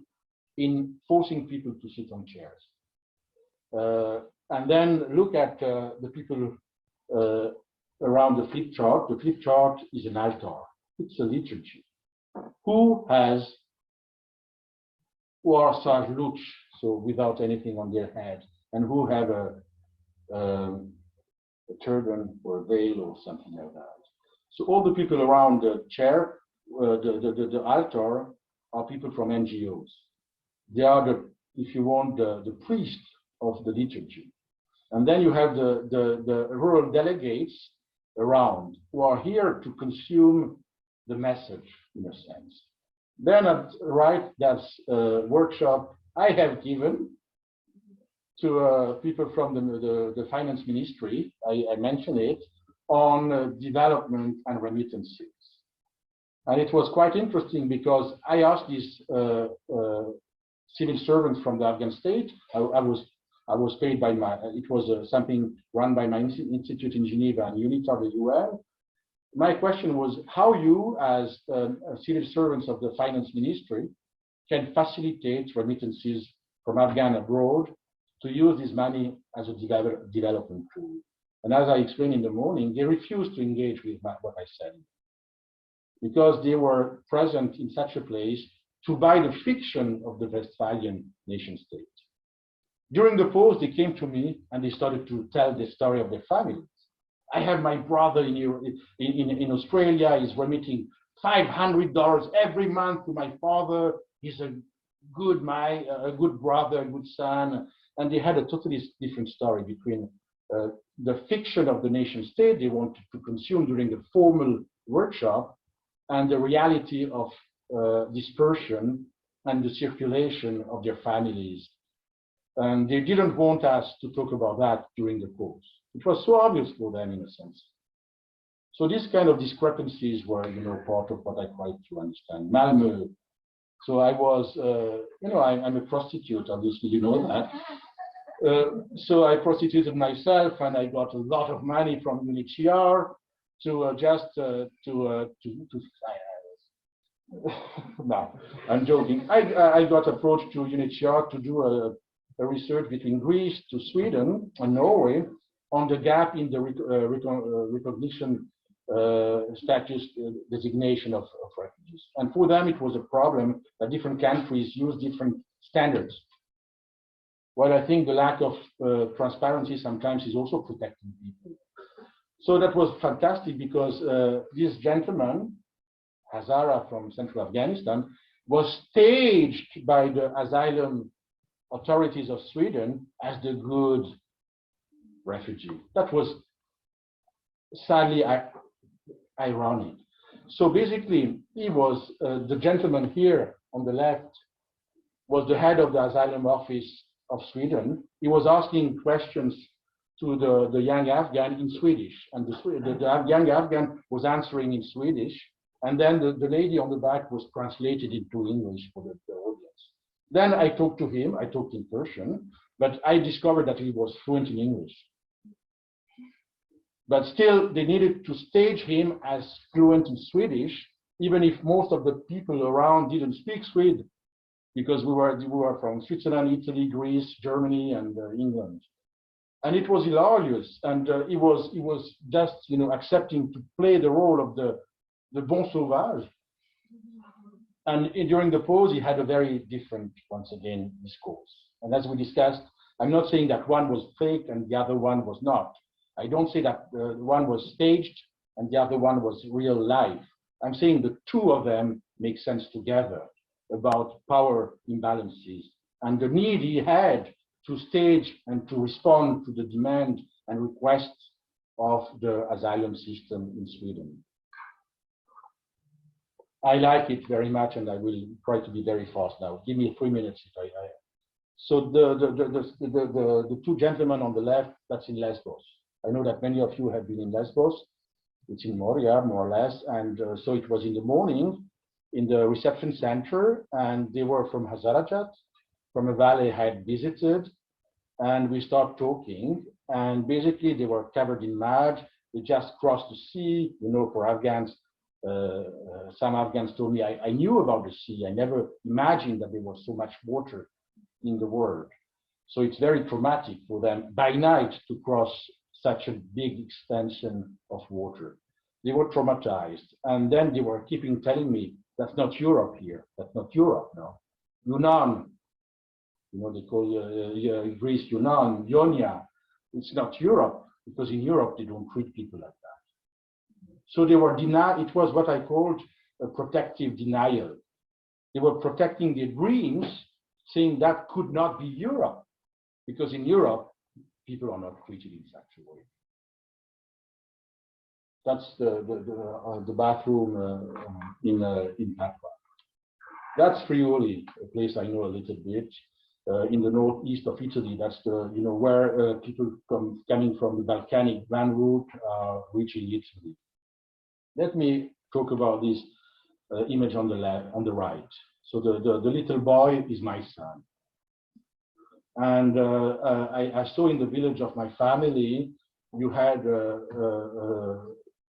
in forcing people to sit on chairs. And then look at the people around the flip chart. The flip chart is an altar. It's a liturgy. Who are sarluch, so without anything on their head, and who have a turban or a veil or something like that. So all the people around the chair, the altar, are people from NGOs. They are the, if you want, the priest of the liturgy. And then you have the rural delegates around who are here to consume the message, in a sense. Then at right, that's a workshop I have given to people from the finance ministry, I mentioned it, on development and remittances. And it was quite interesting because I asked these civil servants from the Afghan state. I was paid by it was something run by my institute in Geneva and UNITA, the UN. My question was how you, as civil servants of the finance ministry, can facilitate remittances from Afghan abroad to use this money as a development tool. And as I explained in the morning, they refused to engage with what I said, because they were present in such a place to buy the fiction of the Westphalian nation state. During the pause, they came to me and they started to tell the story of their families. I have my brother in Australia. He's remitting $500 every month to my father. He's a good brother, a good son. And they had a totally different story between the fiction of the nation state they wanted to consume during the formal workshop and the reality of dispersion and the circulation of their families. And they didn't want us to talk about that during the course. It was so obvious for them in a sense. So these kind of discrepancies were, part of what I tried to understand. Malmö. So I was, I'm a prostitute, obviously, you know that. So I prostituted myself, and I got a lot of money from UNHCR no, I'm joking. I got approached to UNHCR to do a research between Greece to Sweden and Norway on the gap in the recognition status designation of refugees. And for them, it was a problem that different countries use different standards. Well, I think the lack of transparency sometimes is also protecting people. So that was fantastic because this gentleman, Hazara from central Afghanistan, was staged by the asylum authorities of Sweden as the good refugee. That was sadly ironic. So basically, he was the gentleman here on the left was the head of the asylum office of Sweden. He was asking questions to the young Afghan in Swedish, and the young Afghan was answering in Swedish, and then the lady on the back was translated into English for the audience. Then I talked to him, I talked in Persian, but I discovered that he was fluent in English. But still, they needed to stage him as fluent in Swedish, even if most of the people around didn't speak Swedish, because we were from Switzerland, Italy, Greece, Germany, and England. And it was hilarious, and he was just accepting to play the role of the bon sauvage. And during the pause, he had a very different, once again, discourse. And as we discussed, I'm not saying that one was fake and the other one was not. I don't say that one was staged and the other one was real life. I'm saying the two of them make sense together about power imbalances and the need he had to stage and to respond to the demand and requests of the asylum system in Sweden. I like it very much, and I will try to be very fast now. Give me 3 minutes if I. So the two gentlemen on the left, that's in Lesbos. I know that many of you have been in Lesbos. It's in Moria, more or less, and so it was in the morning in the reception center, and they were from Hazarajat, from a valley I had visited, and we started talking, and basically they were covered in mud. They just crossed the sea, for Afghans. Some Afghans told me, I knew about the sea. I never imagined that there was so much water in the world. So it's very traumatic for them by night to cross such a big extension of water. They were traumatized. And then they were keeping telling me, that's not Europe here. That's not Europe, no. Yunnan, they call Greece Yunnan, Ionia. It's not Europe, because in Europe they don't treat people like that. So they were denied. It was what I called a protective denial. They were protecting their dreams, saying that could not be Europe, because in Europe, people are not treated in such a way. That's the bathroom in Patwa. That's Friuli, a place I know a little bit. In the northeast of Italy, that's where people coming from the Balkanic van route are reaching Italy. Let me talk about this image on the left, on the right. So the little boy is my son, and I saw in the village of my family, you had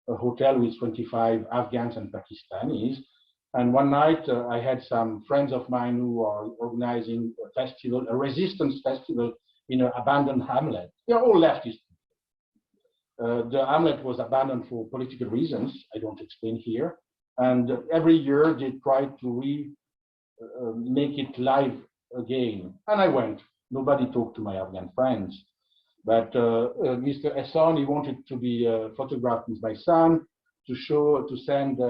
a hotel with 25 Afghans and Pakistanis. And one night I had some friends of mine who are organizing a festival, a resistance festival in an abandoned hamlet. They're all leftists. The hamlet was abandoned for political reasons. I don't explain here. And every year they try to make it live again. And I went. Nobody talked to my Afghan friends. But Mr. Hassan, he wanted to be photographed with my son to send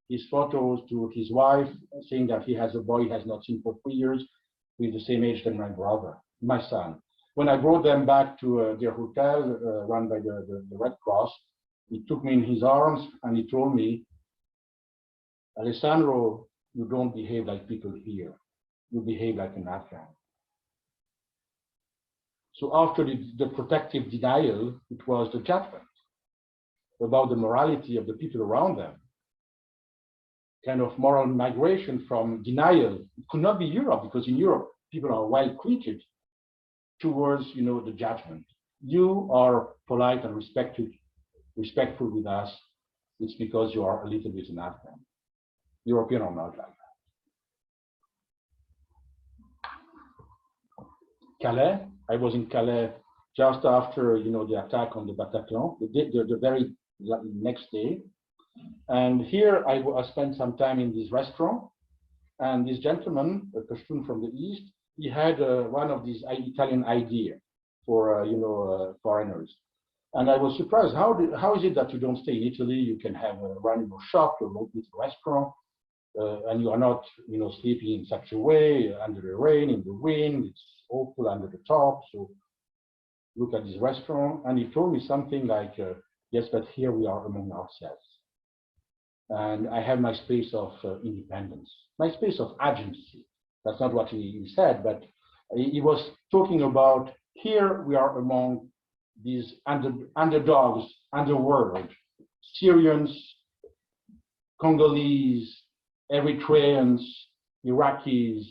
his photos to his wife, saying that he has a boy he has not seen for 3 years, with the same age than my brother, my son. When I brought them back to their hotel run by the Red Cross, he took me in his arms and he told me, Alessandro, you don't behave like people here. You behave like an Afghan. So after the protective denial, it was the judgment about the morality of the people around them. Kind of moral migration from denial. It could not be Europe, because in Europe, people are well treated, towards, you know, the judgment. You are polite and respectful with us. It's because you are a little bit an Afghan. European are not like that. Calais, I was in Calais just after, you know, the attack on the Bataclan, the very next day. And here I spent some time in this restaurant, and this gentleman, a Pashtun from the East, he had one of these Italian ideas for, you know, foreigners. And I was surprised, how is it that you don't stay in Italy? You can have run your shop, your local restaurant, and you are not, you know, sleeping in such a way, under the rain, in the wind, it's awful under the top. So look at this restaurant. And he told me something like, yes, but here we are among ourselves. And I have my space of independence, my space of agency. That's not what he said, but he was talking about, here we are among these underdogs, underworld, Syrians, Congolese, Eritreans, Iraqis,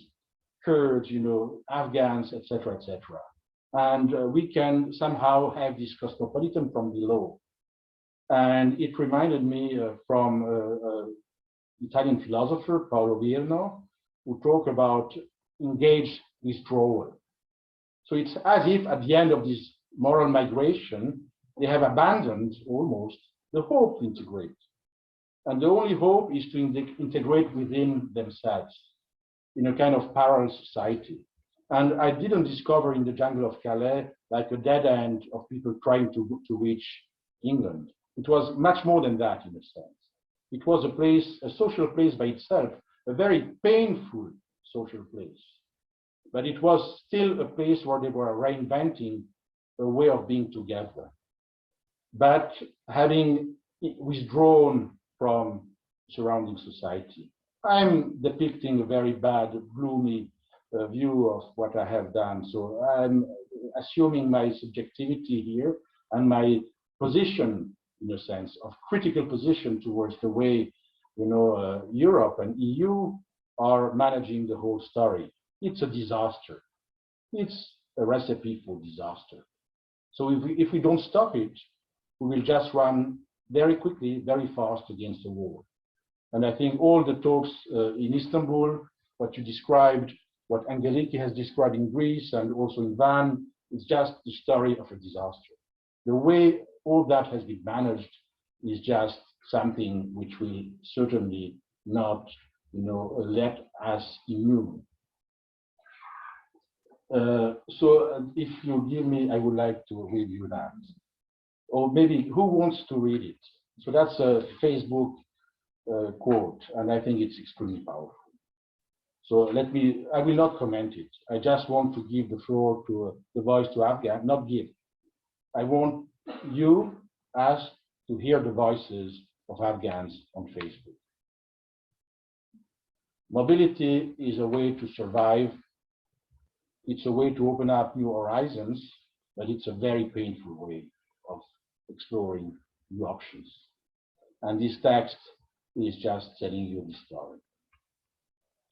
Kurds, you know, Afghans, etc., etc. And we can somehow have this cosmopolitan from below. And it reminded me from Italian philosopher Paolo Virno, who talked about engaged withdrawal. So it's as if at the end of this moral migration, they have abandoned almost the hope to integrate. And the only hope is to integrate within themselves in a kind of parallel society. And I didn't discover in the jungle of Calais like a dead end of people trying to reach England. It was much more than that, in a sense. It was a place, a social place by itself, a very painful social place. But it was still a place where they were reinventing a way of being together. But having withdrawn from surrounding society. I'm depicting a very bad, gloomy view of what I have done. So I'm assuming my subjectivity here and my position, in a sense, of critical position towards the way, you know, Europe and EU are managing the whole story. It's a disaster. It's a recipe for disaster. So if we don't stop it, we will just run very quickly, very fast against the wall. And I think all the talks in Istanbul, what you described, what Angeliki has described in Greece and also in Van, is just the story of a disaster. The way all that has been managed is just something which will certainly not, you know, let us immune. So if you give me, I would like to review that. Or maybe who wants to read it? So that's a Facebook quote, and I think it's extremely powerful. So let me, I will not comment it. I just want to give the floor to the voice to Afghan, not give. I want you, us, to hear the voices of Afghans on Facebook. Mobility is a way to survive. It's a way to open up new horizons, but it's a very painful way of exploring new options. And this text is just telling you the story.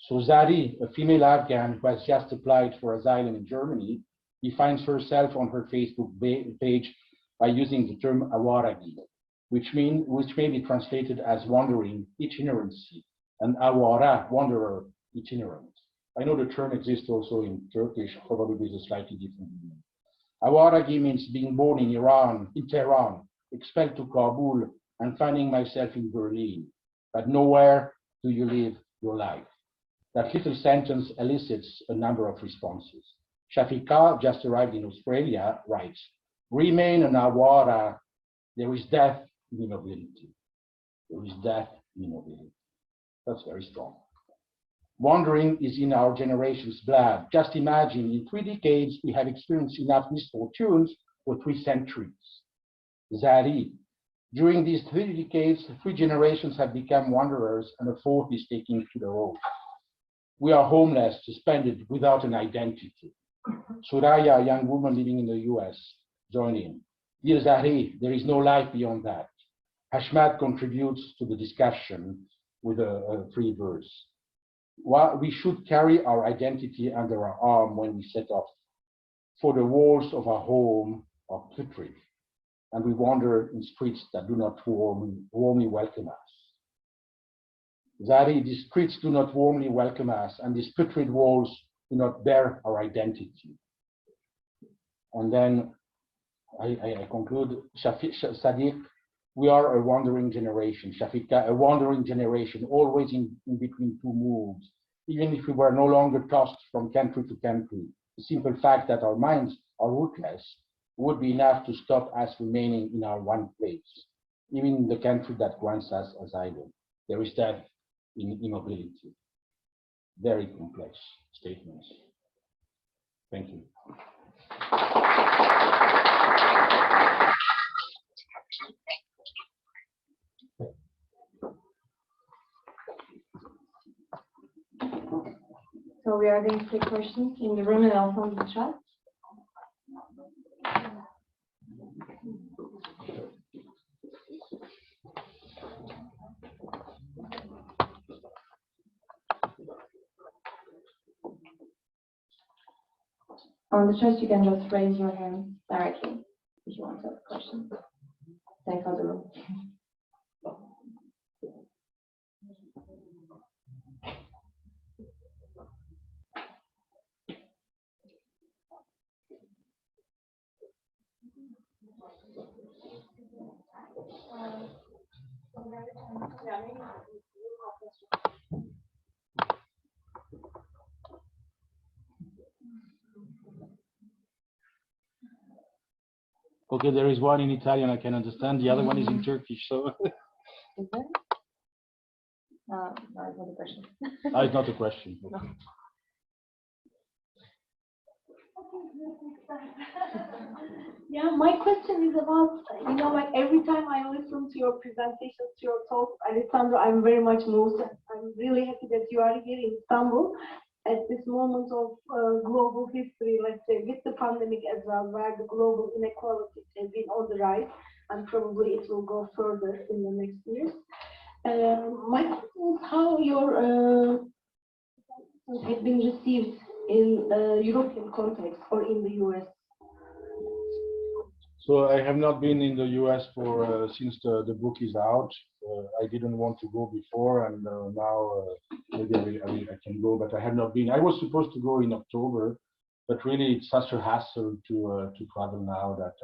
So Zari, a female Afghan who has just applied for asylum in Germany, defines herself on her Facebook page by using the term awaragi, which may be translated as wandering, itinerancy, and awara, wanderer, itinerant. I know the term exists also in Turkish, probably with a slightly different meaning. Awaragi means being born in Iran, in Tehran, expelled to Kabul, and finding myself in Berlin. But nowhere do you live your life. That little sentence elicits a number of responses. Shafika, just arrived in Australia, writes, remain an awara, there is death in immobility. There is death in immobility. That's very strong. Wandering is in our generation's blood. Just imagine, in 3 decades, we have experienced enough misfortunes for 3 centuries. Zari, during these 3 decades, 3 generations have become wanderers and a 4th is taking to the road. We are homeless, suspended without an identity. Suraya, a young woman living in the US, joined in. Dear Zahri, there is no life beyond that. Hashmat contributes to the discussion with a free verse. We should carry our identity under our arm when we set off, for the walls of our home are putrid, and we wander in streets that do not warmly welcome us. Zahri, these streets do not warmly welcome us, and these putrid walls do not bear our identity. And then I conclude, Sadiq, we are a wandering generation, Shafika, a wandering generation, always in between two moves. Even if we were no longer tossed from country to country, the simple fact that our minds are rootless would be enough to stop us remaining in our one place, even in the country that grants us asylum. There is that in immobility. Very complex statements. Thank you. So we are going to take questions in the room and also in the chat. On the chat, you can just raise your hand directly if you want to ask a question. Thanks for the room. Okay, there is one in Italian I can understand. The other one is in Turkish. So. Is there? No, it's not a question. It's not a question. No. Yeah, my question is about, like every time I listen to your presentations, to your talks, Alessandro, I'm very much moved. I'm really happy that you are here in Istanbul at this moment of global history, let's say, with the pandemic as well, where the global inequality has been on the rise, and probably it will go further in the next years. My question is how your has been received in European context or in the US. So I have not been in the US for since the book is out. I didn't want to go before, and now maybe I can go, but I have not been. I was supposed to go in October, but really it's such a hassle to travel now that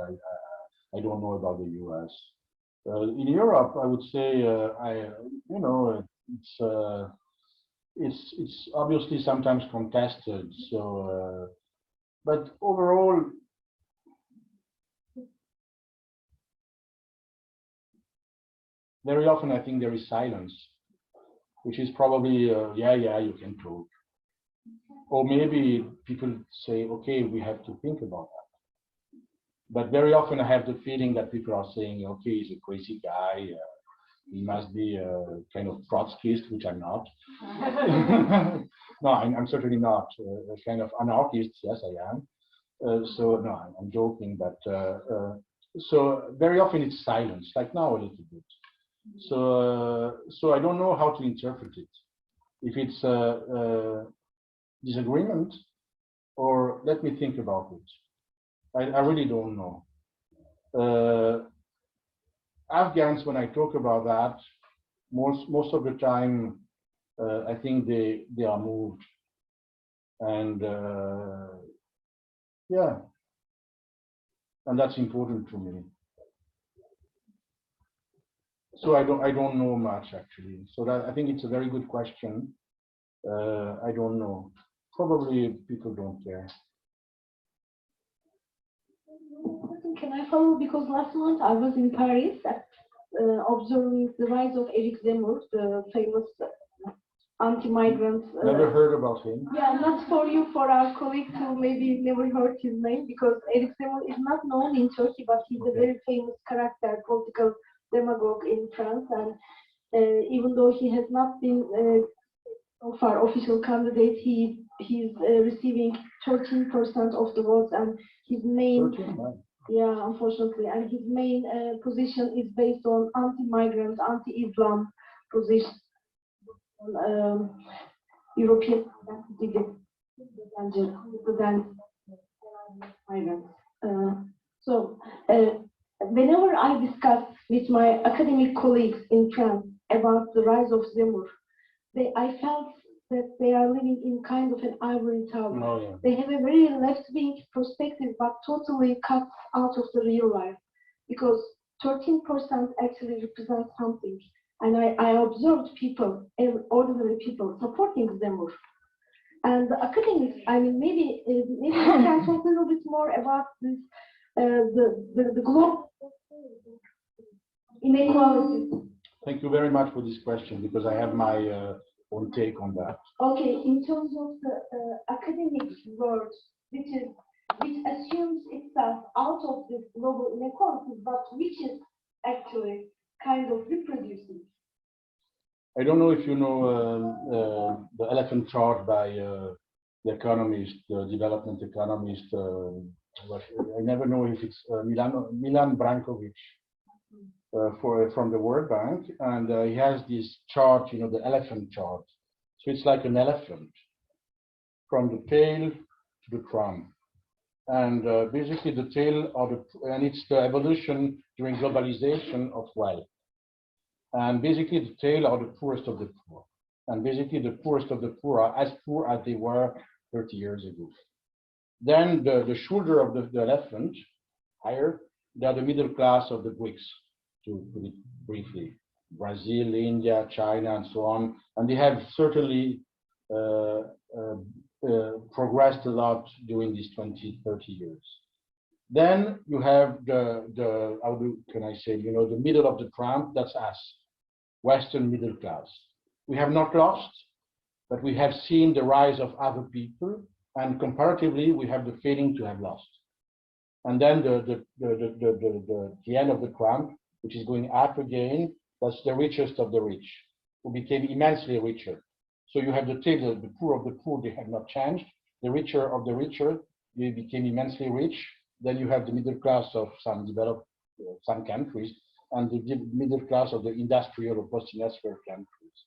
I don't know about the US. In Europe, I would say it's obviously sometimes contested. So, but overall. Very often, I think there is silence, which is probably, yeah, you can talk. Or maybe people say, okay, we have to think about that. But very often I have the feeling that people are saying, okay, he's a crazy guy. He must be a kind of Trotskyist, which I'm not. No, I'm certainly not. A kind of anarchist, yes, I am. So, no, I'm joking, but so very often it's silence, like now a little bit. So I don't know how to interpret it. If it's disagreement, or let me think about it. I really don't know. Afghans, when I talk about that, most of the time, I think they are moved, and yeah, and that's important to me. So I don't know much actually. So that I think it's a very good question. I don't know. Probably people don't care. Can I follow? Because last month I was in Paris observing the rise of Eric Zemmour, the famous anti-migrant. Never heard about him. Yeah, not for you, for our colleagues who maybe never heard his name, because Eric Zemmour is not known in Turkey, but he's a very famous character, political demagogue in France, and even though he has not been so far official candidate, he he's receiving 13% of the votes, and his main 13, right. yeah, unfortunately, and his main position is based on anti-migrant, anti-Islam position. European migrants. So whenever I discuss with my academic colleagues in France about the rise of Zemmour, I felt that they are living in kind of an ivory tower. Oh, yeah. They have a very left-wing perspective, but totally cut out of the real life, because 13% actually represents something. And I observed people, ordinary people, supporting Zemmour. And the academics, I mean, maybe we can talk a little bit more about this, the global inequality. Thank you very much for this question, because I have my own take on that. Okay, in terms of the academic world, which assumes itself out of this global inequality, but which is actually kind of reproducing. I don't know if you know the elephant chart by the economist, the development economist. I never know if it's Milan Brankovic from the World Bank, and he has this chart, you know, the elephant chart. So it's like an elephant from the tail to the trunk, and basically the tail and it's the evolution during globalization of wealth. And basically the tail are the poorest of the poor. And basically the poorest of the poor are as poor as they were 30 years ago. Then the shoulder of the elephant, higher, they are the middle class of the BRICS, to put it briefly. Brazil, India, China, and so on. And they have certainly progressed a lot during these 20, 30 years. Then you have how can I say, you know, the middle of the tramp, that's us. Western middle class. We have not lost, but we have seen the rise of other people, and comparatively, we have the feeling to have lost. And then the end of the tramp, which is going up again, that's the richest of the rich, who became immensely richer. So you have the tail, the poor of the poor, they have not changed. The richer of the richer, they became immensely rich. Then you have the middle class of some developed, some countries, and the middle class of the industrial or post-industrial countries.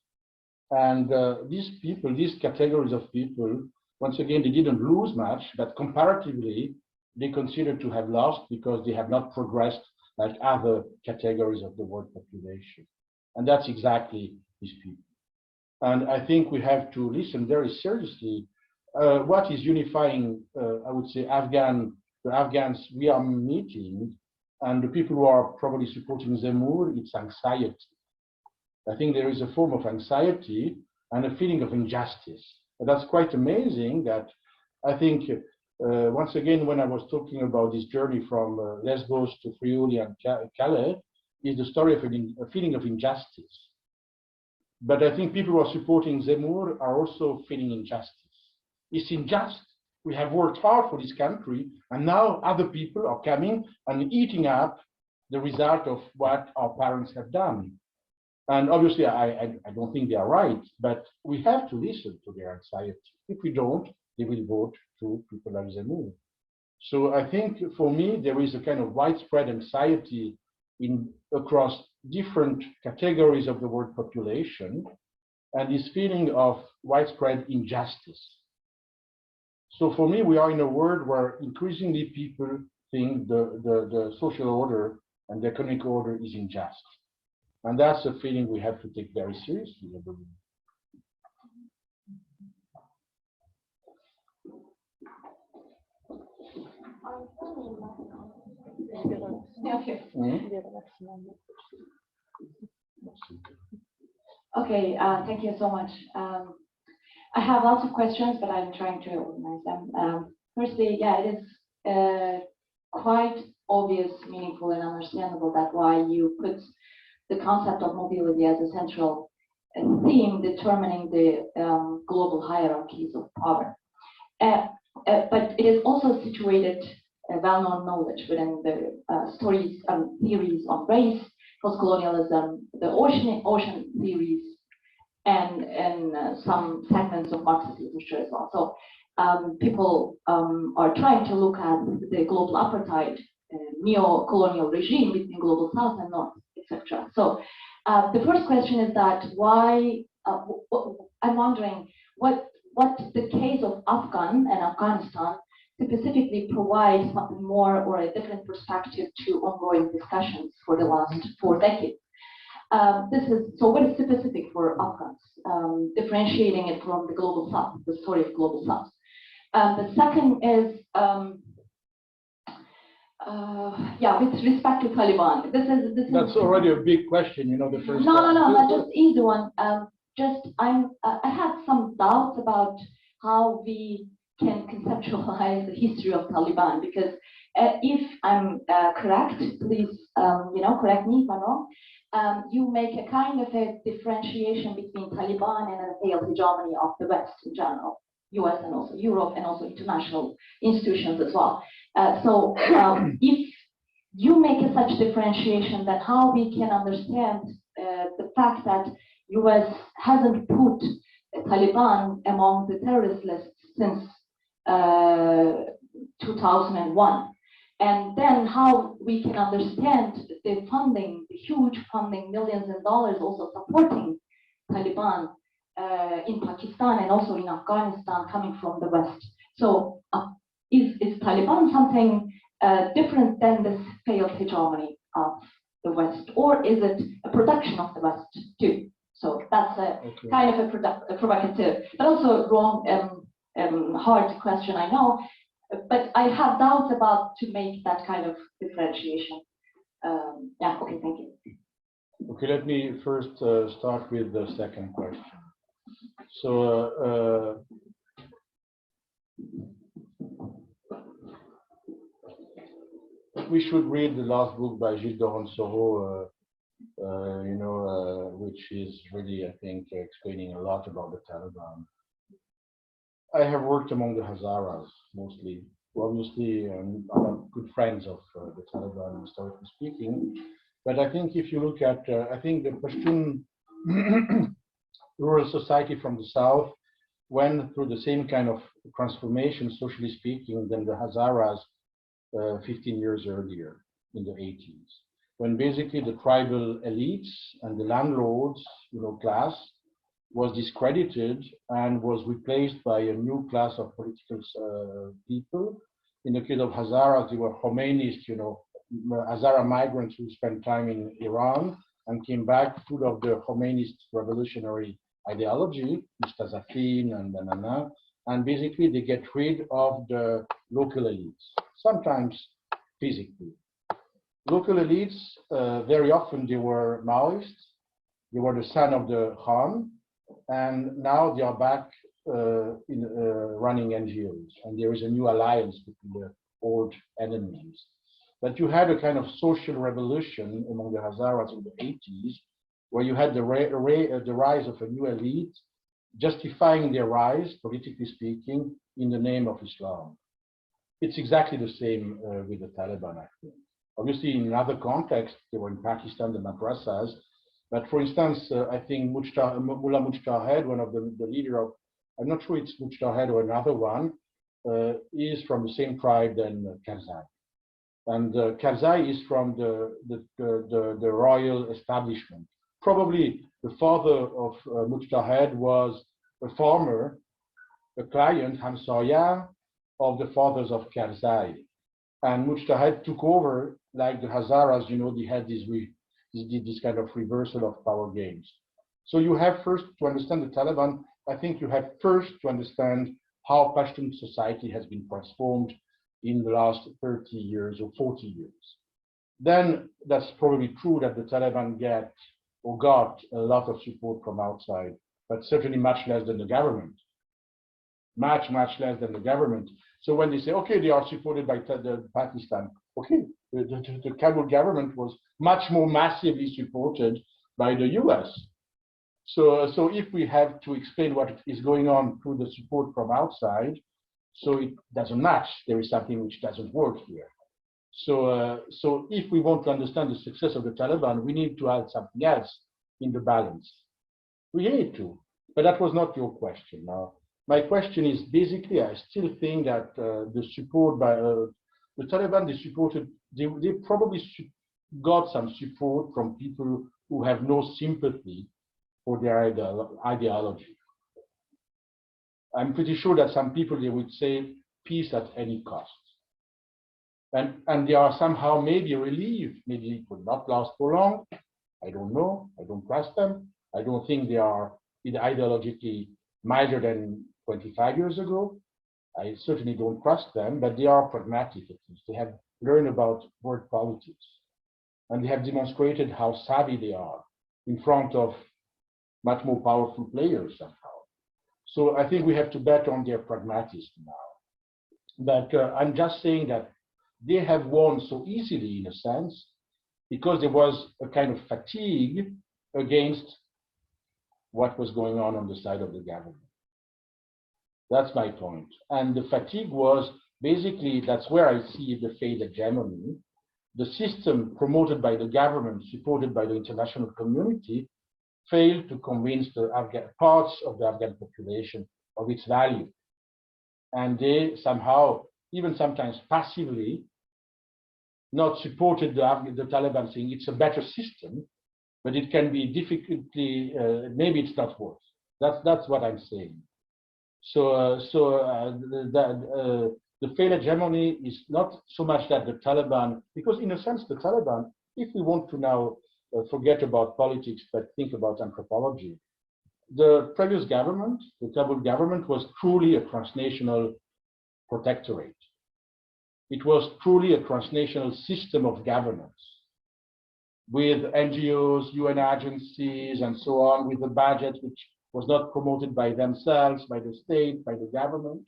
And these people, these categories of people, once again, they didn't lose much, but comparatively, they consider to have lost because they have not progressed like other categories of the world population. And that's exactly these people. And I think we have to listen very seriously. What is unifying, I would say, the Afghans we are meeting, and the people who are probably supporting Zemmour, it's anxiety. I think there is a form of anxiety and a feeling of injustice. And that's quite amazing that I think, once again, when I was talking about this journey from Lesbos to Friuli and Calais, is the story of a feeling of injustice. But I think people who are supporting Zemmour are also feeling injustice. It's unjust. We have worked hard for this country, and now other people are coming and eating up the result of what our parents have done. And obviously, I don't think they are right, but we have to listen to their anxiety. If we don't, they will vote to people like Zemmour. So I think for me, there is a kind of widespread anxiety across different categories of the world population, and this feeling of widespread injustice. So for me, we are in a world where increasingly people think the social order and the economic order is unjust. And that's a feeling we have to take very seriously, I believe. Okay, thank you so much. I have lots of questions, but I'm trying to organize them. Firstly, yeah, it is quite obvious, meaningful, and understandable that why you put the concept of mobility as a central theme determining the global hierarchies of power. But it is also situated well-known knowledge within the stories and theories on race, post-colonialism, the ocean theories, and some segments of Marxist literature as well. So people are trying to look at the global apartheid, neo-colonial regime between global south and north, etc. So the first question is that why, I'm wondering what the case of Afghan and Afghanistan specifically provides something more or a different perspective to ongoing discussions for the last 4 decades. So what is specific for Afghans, differentiating it from the global south, the story of global south. The second is, with respect to Taliban. That's already a big question, you know, the first. No, just easy one. I had some doubts about how we can conceptualize the history of Taliban, because if I'm correct, please, correct me if I'm wrong. You make a kind of a differentiation between Taliban and a failed hegemony of the West in general, US and also Europe and also international institutions as well. So if you make such differentiation, then how we can understand the fact that US hasn't put Taliban among the terrorist lists since 2001. And then how we can understand the funding, the huge funding, millions of dollars also supporting Taliban in Pakistan and also in Afghanistan coming from the West. So is Taliban something different than this failed hegemony of the West, or is it a production of the West too? So that's a kind of a provocative, but also wrong, hard question, I know. But I have doubts about to make that kind of differentiation. Okay, thank you. Okay, let me first start with the second question. So we should read the last book by Gilles Doron-Soro, which is really, I think, explaining a lot about the Taliban. I have worked among the Hazaras mostly. Obviously, I'm good friends of the Taliban, historically speaking. But I think if you look at, I think the Pashtun rural society from the south went through the same kind of transformation, socially speaking, than the Hazaras 15 years earlier in the 80s, when basically the tribal elites and the landlords, class was discredited and was replaced by a new class of political people. In the case of Hazaras, they were Khomeinis, Hazara migrants who spent time in Iran and came back full of the Khomeinist revolutionary ideology, Mustazafin and basically they get rid of the local elites, sometimes physically. Local elites, very often they were Maoists, they were the son of the Khan, and now they are back running NGOs, and there is a new alliance between the old enemies. But you had a kind of social revolution among the Hazaras in the 80s, where you had the rise of a new elite, justifying their rise, politically speaking, in the name of Islam. It's exactly the same with the Taliban, I think. Obviously, in another context, they were in Pakistan, the madrasas. But for instance, I think Mullah Mujtahid, one of the leader of, I'm not sure it's Mujtahid or another one, is from the same tribe than Karzai. And Karzai is from the royal establishment. Probably the father of Mujtahid was a farmer, a client, Hamsaya, of the fathers of Karzai. And Mujtahid took over, like the Hazaras, they had this kind of reversal of power games. So you have first to understand the Taliban, I think you have first to understand how Pashtun society has been transformed in the last 30 years or 40 years. Then that's probably true that the Taliban got a lot of support from outside, but certainly much less than the government. Much less than the government. So when they say, okay, they are supported by Pakistan, okay, the Kabul government was much more massively supported by the US. So if we have to explain what is going on through the support from outside, so it doesn't match. There is something which doesn't work here. So if we want to understand the success of the Taliban, we need to add something else in the balance. We need to. But that was not your question. Now, my question is basically, I still think that the support by the Taliban, they probably got some support from people who have no sympathy for their ideology. I'm pretty sure that some people, they would say peace at any cost. And they are somehow maybe relieved, maybe it will not last for long. I don't know, I don't trust them. I don't think they are ideologically milder than 25 years ago. I certainly don't trust them, but they are pragmatic at least. They have learned about world politics. And they have demonstrated how savvy they are in front of much more powerful players somehow. So I think we have to bet on their pragmatism now. But I'm just saying that they have won so easily in a sense because there was a kind of fatigue against what was going on the side of the government. That's my point. And the fatigue was basically, that's where I see the failed hegemony. The system promoted by the government, supported by the international community, failed to convince the parts of the Afghan population of its value. And they somehow, even sometimes passively, not supported the Taliban, saying it's a better system, but it can be difficultly, maybe it's not worse. That's what I'm saying. So, the failed hegemony is not so much that the Taliban, because in a sense, the Taliban, if we want to now forget about politics, but think about anthropology, the previous government, the Kabul government, was truly a transnational protectorate. It was truly a transnational system of governance with NGOs, UN agencies, and so on, with a budget which was not promoted by themselves, by the state, by the government,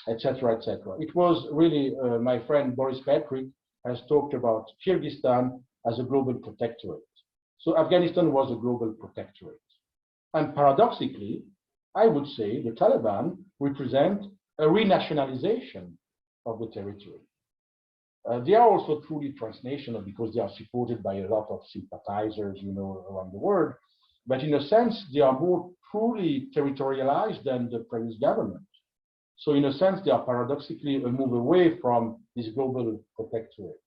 etc., etc. It was really, my friend Boris Patrick has talked about Kyrgyzstan as a global protectorate. So Afghanistan was a global protectorate. And paradoxically, I would say the Taliban represent a renationalization of the territory. They are also truly transnational because they are supported by a lot of sympathizers, you know, around the world. But in a sense, they are more truly territorialized than the previous government. So in a sense, they are paradoxically a move away from this global protectorate,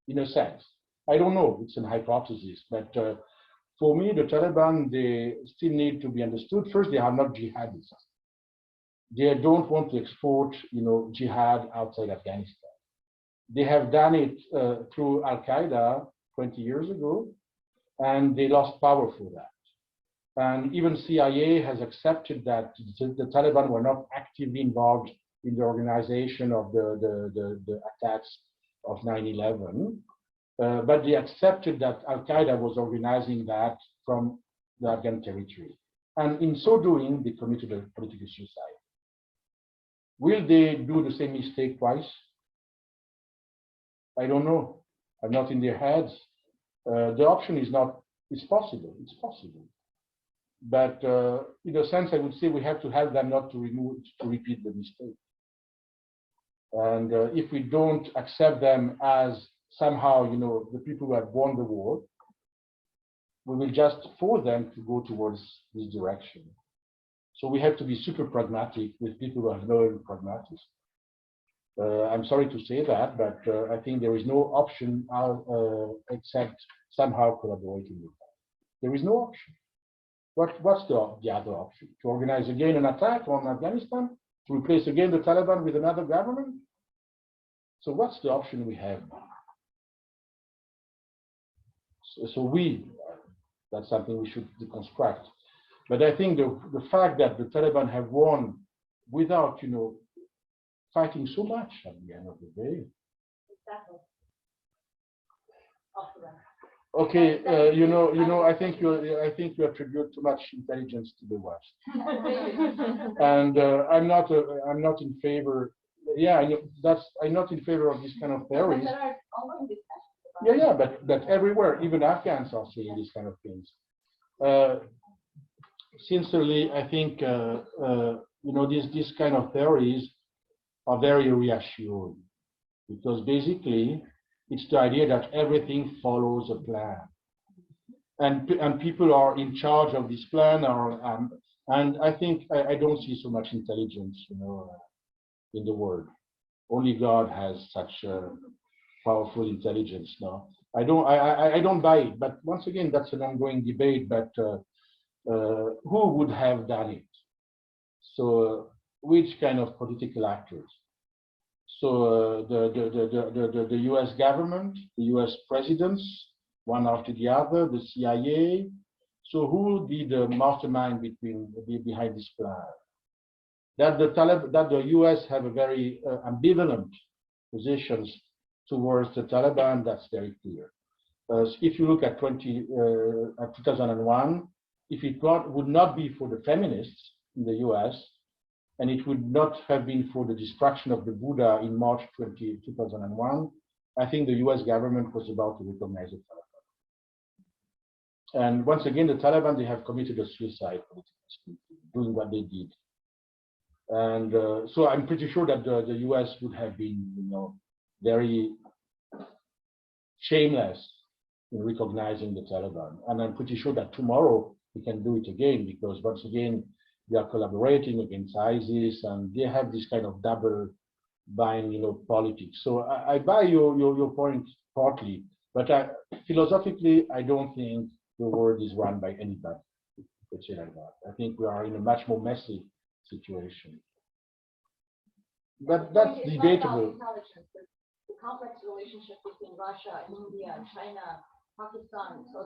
in a sense. I don't know, it's an hypothesis, but for me, the Taliban, they still need to be understood. First, they are not jihadists. They don't want to export, you know, jihad outside Afghanistan. They have done it through Al-Qaeda 20 years ago, and they lost power for that. And even CIA has accepted that the Taliban were not actively involved in the organization of the attacks of 9/11, but they accepted that Al-Qaeda was organizing that from the Afghan territory. And in so doing, they committed a political suicide. Will they do the same mistake twice? I don't know. I'm not in their heads. The option is not, it's possible, it's possible. But in a sense, I would say we have to help them not to repeat the mistake. And if we don't accept them as somehow, you know, the people who have won the war, we will just force them to go towards this direction. So we have to be super pragmatic with people who have learned pragmatism. I'm sorry to say that, but I think there is no option except somehow collaborating with them. There is no option. What's the other option? To organize again an attack on Afghanistan? To replace again the Taliban with another government? So what's the option we have now? So that's something we should deconstruct. But I think the fact that the Taliban have won without, you know, fighting so much at the end of the day. Okay, you know, I think you attribute too much intelligence to the West, and I'm not in favor. Yeah, I know, I'm not in favor of this kind of theories. Yeah, but everywhere, even Afghans are saying these kind of things. Sincerely, I think you know, these kind of theories are very reassuring, because basically it's the idea that everything follows a plan. and people are in charge of this plan, and I think I don't see so much intelligence, in the world. Only God has such powerful intelligence now. I don't buy it, but once again, that's an ongoing debate. But who would have done it? So which kind of political actors? So the U.S. government, the U.S. presidents, one after the other, the CIA. So who would be the mastermind behind this plan? That the U.S. have a very ambivalent positions towards the Taliban, that's very clear. If you look at 2001, if it would not be for the feminists in the U.S., and it would not have been for the destruction of the Buddha in March 2001, I think the U.S. government was about to recognize the Taliban. And once again, the Taliban, they have committed a suicide, doing what they did. And so I'm pretty sure that the U.S. would have been, very shameless in recognizing the Taliban. And I'm pretty sure that tomorrow we can do it again, because once again, they are collaborating against ISIS, and they have this kind of double bind, politics. So I buy your point partly, but philosophically, I don't think the world is run by anybody. Let's say like that. I think we are in a much more messy situation. But that's debatable. The complex relationship between Russia, India, China, Pakistan. So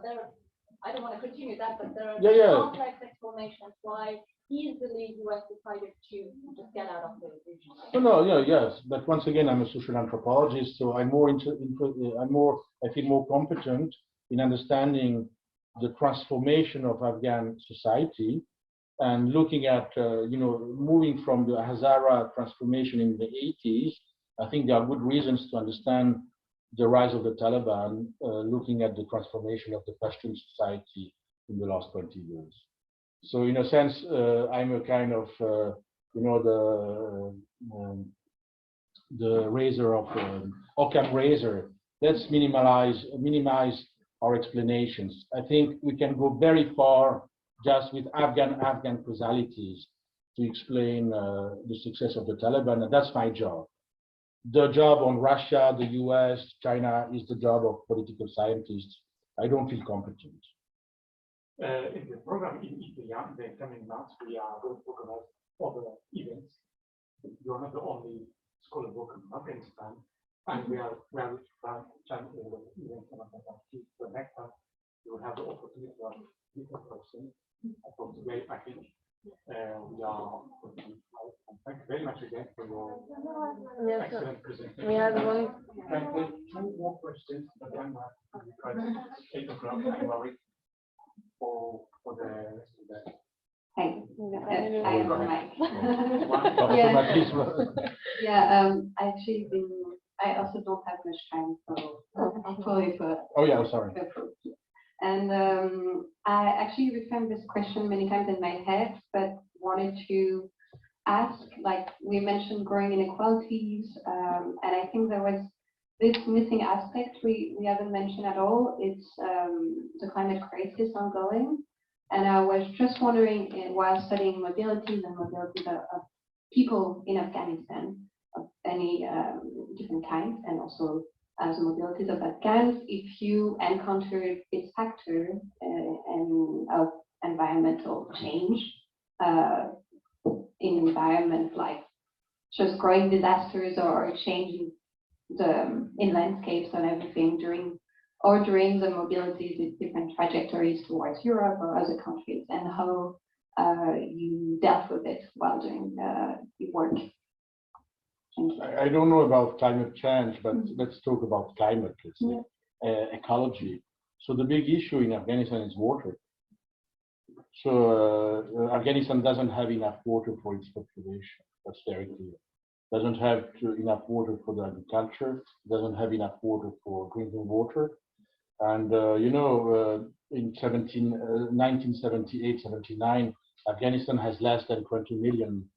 I don't want to continue that, but there are complex explanations why easily U.S. decided to just get out of the region. Yes, but once again, I'm a social anthropologist, so I feel more competent in understanding the transformation of Afghan society, and looking at, moving from the Hazara transformation in the 80s. I think there are good reasons to understand the rise of the Taliban, looking at the transformation of the Pashtun society in the last 20 years. So in a sense, I'm a kind of, the razor of Occam razor. Let's minimize our explanations. I think we can go very far just with Afghan causalities to explain the success of the Taliban, and that's my job. The job on Russia, the US, China is the job of political scientists. I don't feel competent. In the program in IFEA, in the coming months, we are going to organize other events. You are not the only scholar working in Afghanistan, and we are to plan events the next time. You will have the opportunity to have different persons from today. I think we are. Thank you very much again for your excellent presentation. Can I take two more questions, and then because 8 o'clock, I'm worried for the rest of the day. Thank you. Actually, I also don't have much time, so sorry for. Oh yeah, sorry. And I actually reframed this question many times in my head, but wanted to ask, like we mentioned growing inequalities, and I think there was this missing aspect we haven't mentioned at all. It's the climate crisis ongoing. And I was just wondering, while studying mobilities of people in Afghanistan of any different kinds, and also as mobilities of Afghans, if you encountered this factor of environmental change in environment like just growing disasters or changing in landscapes and everything during the mobilities with different trajectories towards Europe or other countries, and how you dealt with it while doing the work. I don't know about climate change, but let's talk about climate, let's say, ecology. So the big issue in Afghanistan is water. So Afghanistan doesn't have enough water for its population. That's very clear. Doesn't have enough water for the agriculture. Doesn't have enough water for drinking water. And in 1978-79, Afghanistan has less than 20 million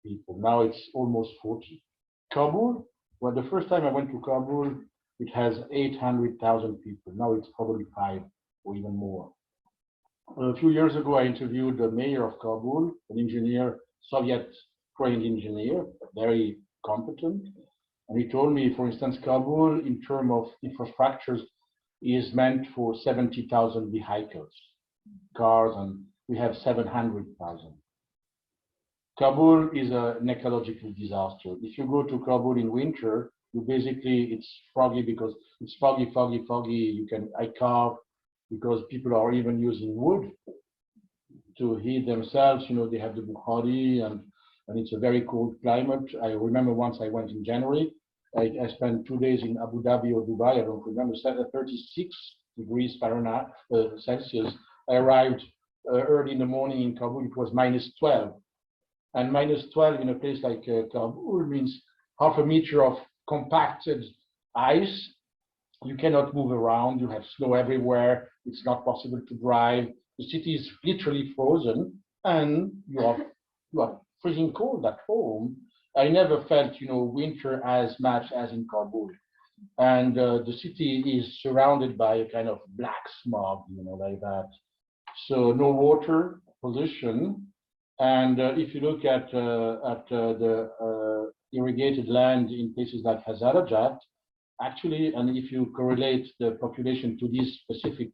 people. Now it's almost 40. Kabul, well, the first time I went to Kabul, it has 800,000 people. Now it's probably 5 or even more. A few years ago, I interviewed the mayor of Kabul, an engineer, Soviet-trained engineer, very competent. And he told me, for instance, Kabul, in terms of infrastructures, is meant for 70,000 vehicles, cars, and we have 700,000. Kabul is an ecological disaster. If you go to Kabul in winter, you basically, it's foggy because it's foggy. I carve because people are even using wood to heat themselves. You know, they have the Bukhari and it's a very cold climate. I remember once I went in January, I spent 2 days in Abu Dhabi or Dubai, I don't remember, 36 degrees Fahrenheit, Celsius. I arrived early in the morning in Kabul, it was -12. And -12 in a place like Kabul means half a meter of compacted ice. You cannot move around, you have snow everywhere, it's not possible to drive. The city is literally frozen and you are freezing cold at home. I never felt, you know, winter as much as in Kabul. And the city is surrounded by a kind of black smog, you know, like that. So no water, pollution. And if you look at the irrigated land in places like Hazarajat, actually, and if you correlate the population to these specific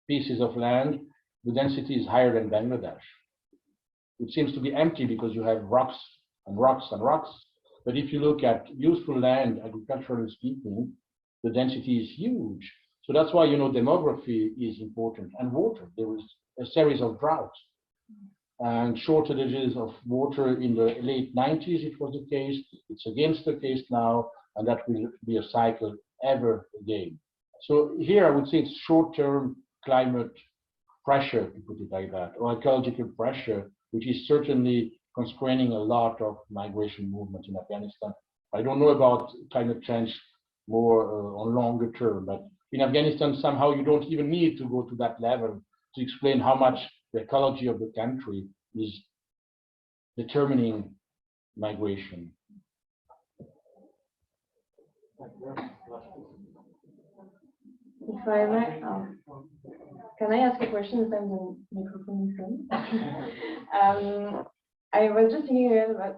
pieces of land, the density is higher than Bangladesh. It seems to be empty because you have rocks and rocks and rocks. But if you look at useful land, agriculturally speaking, the density is huge. So that's why, you know, demography is important, and water. There was a series of droughts and shortages of water in the late 90s. It was the case. It's against the case now, and that will be a cycle ever again. So here I would say it's short-term climate pressure, to put it like that, or ecological pressure, which is certainly constraining a lot of migration movement in Afghanistan. I don't know about climate change more on longer term, but in Afghanistan, somehow you don't even need to go to that level to explain how much the ecology of the country is determining migration. If I may, can I ask a question if I'm the microphone is on? I was just thinking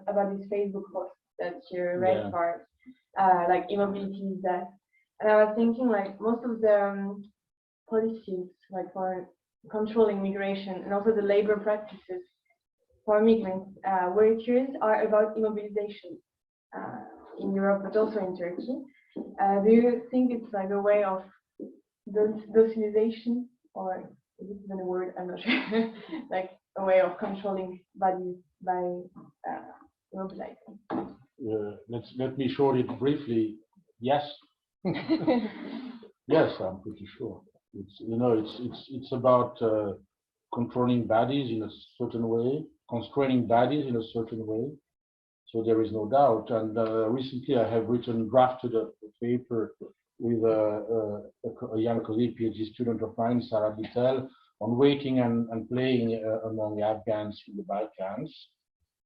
about this Facebook post that you read for, like immobility is that, and I was thinking like most of the policies like for controlling migration and also the labor practices for migrants workers are about immobilization in Europe, but also in Turkey. Do you think it's like a way of docilization, or is it even a word? I'm not sure. Like a way of controlling bodies by immobilizing. Let me show it briefly. Yes. Yes, I'm pretty sure. It's, you know, it's about controlling bodies in a certain way, constraining bodies in a certain way. So there is no doubt. And recently I have drafted a paper with a young colleague, PhD student of mine, Sarah Bittel, on waiting and playing among Afghans in the Balkans.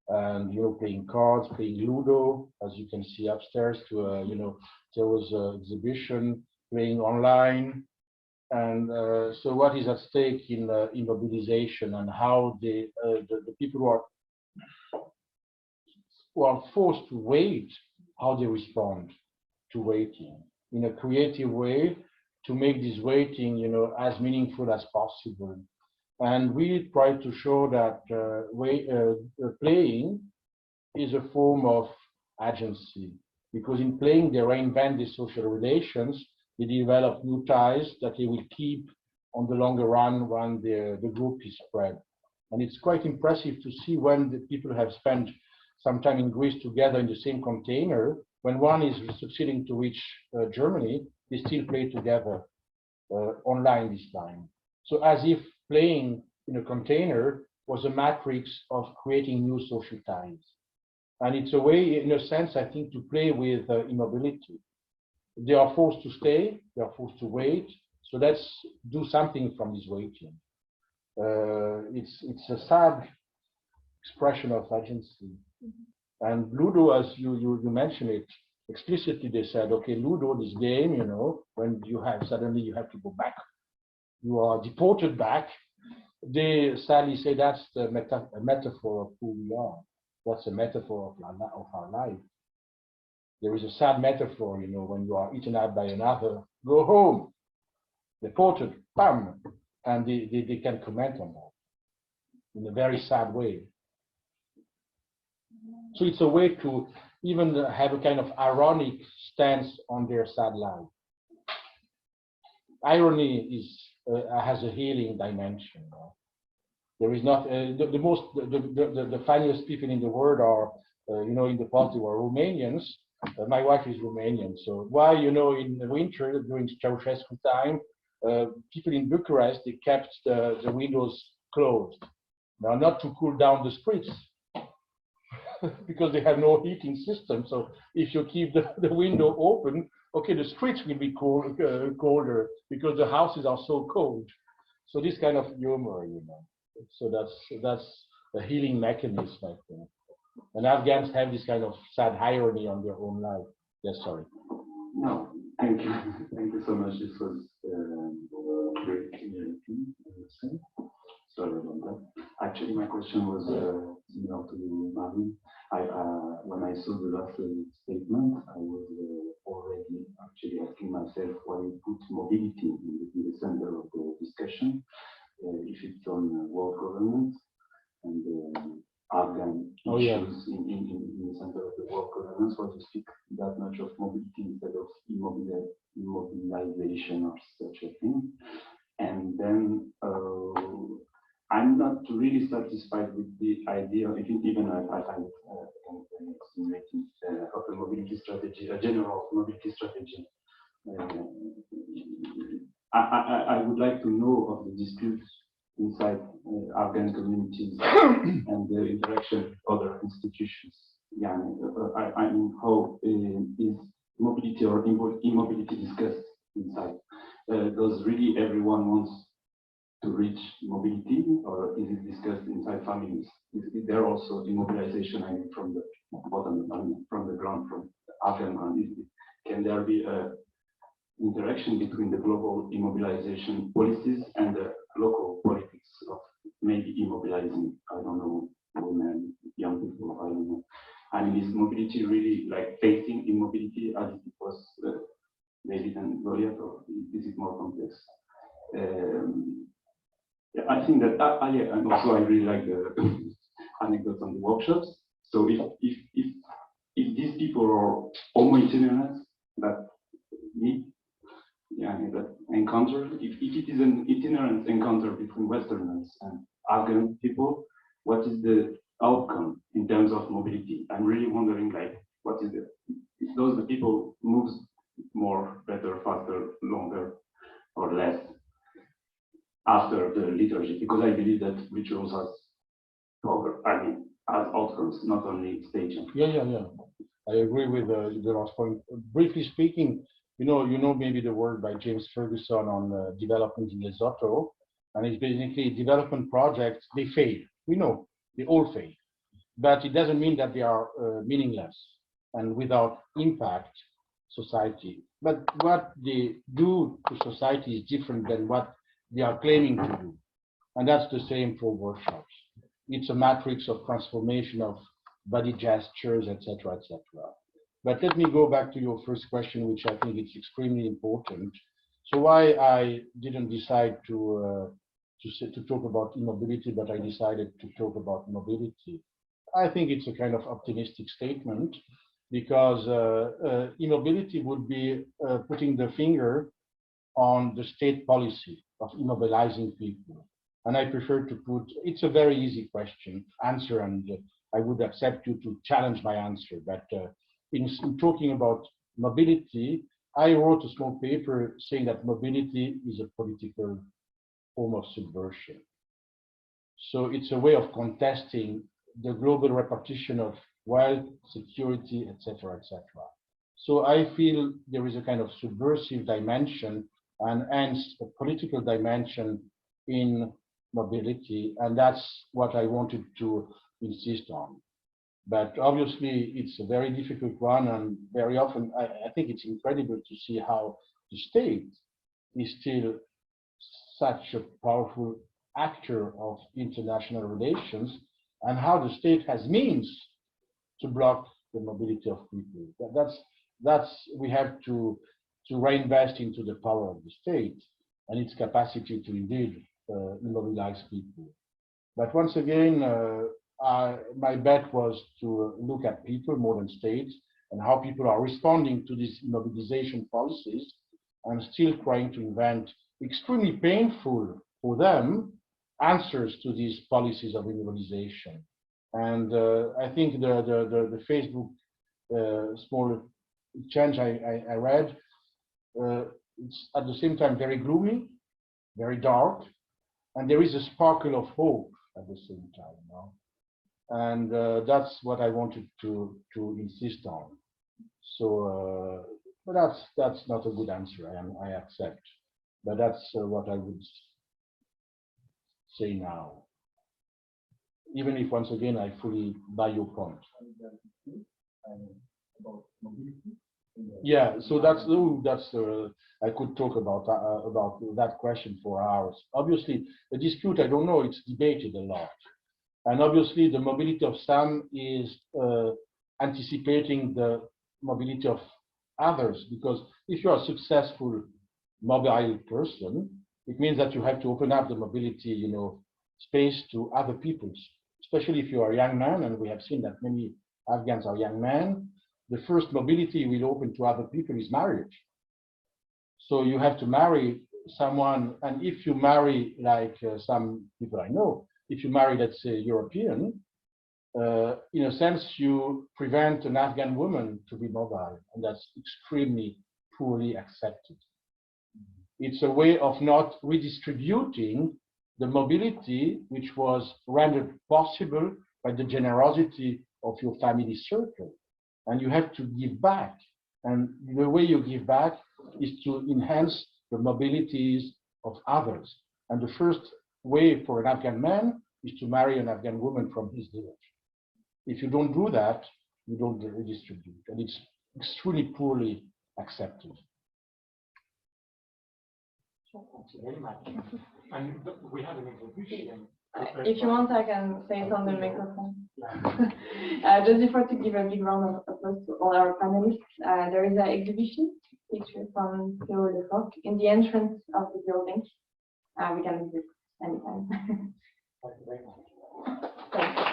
And, you know, playing cards, playing Ludo, as you can see upstairs. You know, there was an exhibition, playing online. And so what is at stake in mobilization, and how the people who are forced to wait, how they respond to waiting in a creative way to make this waiting, you know, as meaningful as possible. And we try to show that playing is a form of agency, because in playing they reinvent the social relations, they develop new ties that they will keep on the longer run when the group is spread. And it's quite impressive to see when the people have spent some time in Greece together in the same container, when one is succeeding to reach Germany, they still play together online this time. So as if playing in a container was a matrix of creating new social ties. And it's a way, in a sense, I think, to play with immobility. They are forced to stay, they are forced to wait. So let's do something from this waiting. It's a sad expression of agency. And Ludo, as you mentioned it, explicitly they said, okay, Ludo, this game, you know, when you have, suddenly you have to go back. You are deported back they sadly say that's the metaphor of who we are. That's a metaphor of our life. There is a sad metaphor, you know, when you are eaten out by another, go home, deported, bam, and they can comment on that in a very sad way. So it's a way to even have a kind of ironic stance on their sad life. Irony has a healing dimension. There is not the funniest people in the world are, you know, in the positive are Romanians. My wife is Romanian, so why, you know, in the winter during Ceausescu time, people in Bucharest, they kept the windows closed. Now, not to cool down the streets, because they have no heating system. So if you keep the window open, okay, the streets will be colder because the houses are so cold. So this kind of humor, you know. So that's a healing mechanism, I think. And Afghans have this kind of sad irony on their own life. Yes, sorry. No, thank you. Thank you so much. This was great clarity. Sorry about that. Actually, my question was similar to Marie. When I saw the last statement, I was already actually asking myself why you put mobility in the center of the discussion, if it's on world governance and Afghan issues in the center of the world governance, why you speak that much of mobility instead of immobilization or such a thing. And then I'm not really satisfied with the idea, even I find it stimulating, of a mobility strategy, a general mobility strategy. I would like to know of the disputes inside Afghan communities and the interaction with other institutions. Yeah, I mean, how is mobility or immobility discussed inside? Does really everyone wants to reach mobility, or is it discussed inside families? Is there also immobilization, I mean, from the bottom, from the ground, from Afghan ground? Can there be a interaction between the global immobilization policies and the local politics of maybe immobilizing, I don't know, women, young people, I don't know. I mean, is mobility really like facing immobility as it was David and Goliath, or is it more complex? Yeah, I think that, yeah, and also I really like the anecdotes on the workshops. So if these people are homo itinerants that meet, yeah, that encounter, if it is an itinerant encounter between Westerners and Afghan people, what is the outcome in terms of mobility? I'm really wondering, like, what is if those the people moves more, better, faster, longer, or less after the liturgy? Because I believe that rituals has outcomes, not only staging. Yeah. I agree with the last point. Briefly speaking, you know maybe the word by James Ferguson on development in Lesotho, and it's basically development projects, they fail. We know, they all fail. But it doesn't mean that they are meaningless and without impact society. But what they do to society is different than what they are claiming to do. And that's the same for workshops. It's a matrix of transformation of body gestures, etc., etc. But let me go back to your first question, which I think is extremely important. So why I didn't decide to talk about immobility, but I decided to talk about mobility. I think it's a kind of optimistic statement, because immobility would be putting the finger on the state policy of immobilizing people. And I prefer to put, it's a very easy answer, and I would accept you to challenge my answer. But in talking about mobility, I wrote a small paper saying that mobility is a political form of subversion. So it's a way of contesting the global repartition of wealth, security, etc., etc. So I feel there is a kind of subversive dimension and hence a political dimension in mobility, and that's what I wanted to insist on. But obviously, it's a very difficult one, and very often I think it's incredible to see how the state is still such a powerful actor of international relations, and how the state has means to block the mobility of people. We have to reinvest into the power of the state and its capacity to indeed immobilize people. But once again, my bet was to look at people more than states and how people are responding to these immobilization policies and still trying to invent extremely painful for them answers to these policies of immobilization. And I think the Facebook small exchange I read, it's at the same time very gloomy, very dark, and there is a sparkle of hope at the same time. You know? And that's what I wanted to insist on. So, but that's not a good answer. I accept, but that's what I would say now. Even if once again I fully buy your point. Yeah, so that's I could talk about that question for hours. Obviously, the dispute, I don't know, it's debated a lot, and obviously the mobility of some is anticipating the mobility of others, because if you are a successful mobile person, it means that you have to open up the mobility, you know, space to other peoples, especially if you are a young man, and we have seen that many Afghans are young men. The first mobility will open to other people is marriage. So you have to marry someone, and if you marry, like some people I know, if you marry, let's say, European, in a sense, you prevent an Afghan woman to be mobile, and that's extremely poorly accepted. It's a way of not redistributing the mobility which was rendered possible by the generosity of your family circle. And you have to give back. And the way you give back is to enhance the mobilities of others. And the first way for an Afghan man is to marry an Afghan woman from his village. If you don't do that, you don't redistribute. And it's extremely poorly accepted. Thank you very much. And we have an introduction. If you want, I can say it on the microphone. Just before to give a big round of applause to all our panelists, there is an exhibition picture from Theo Lecoq in the entrance of the building. We can visit anytime. Thank you very much. Thank you.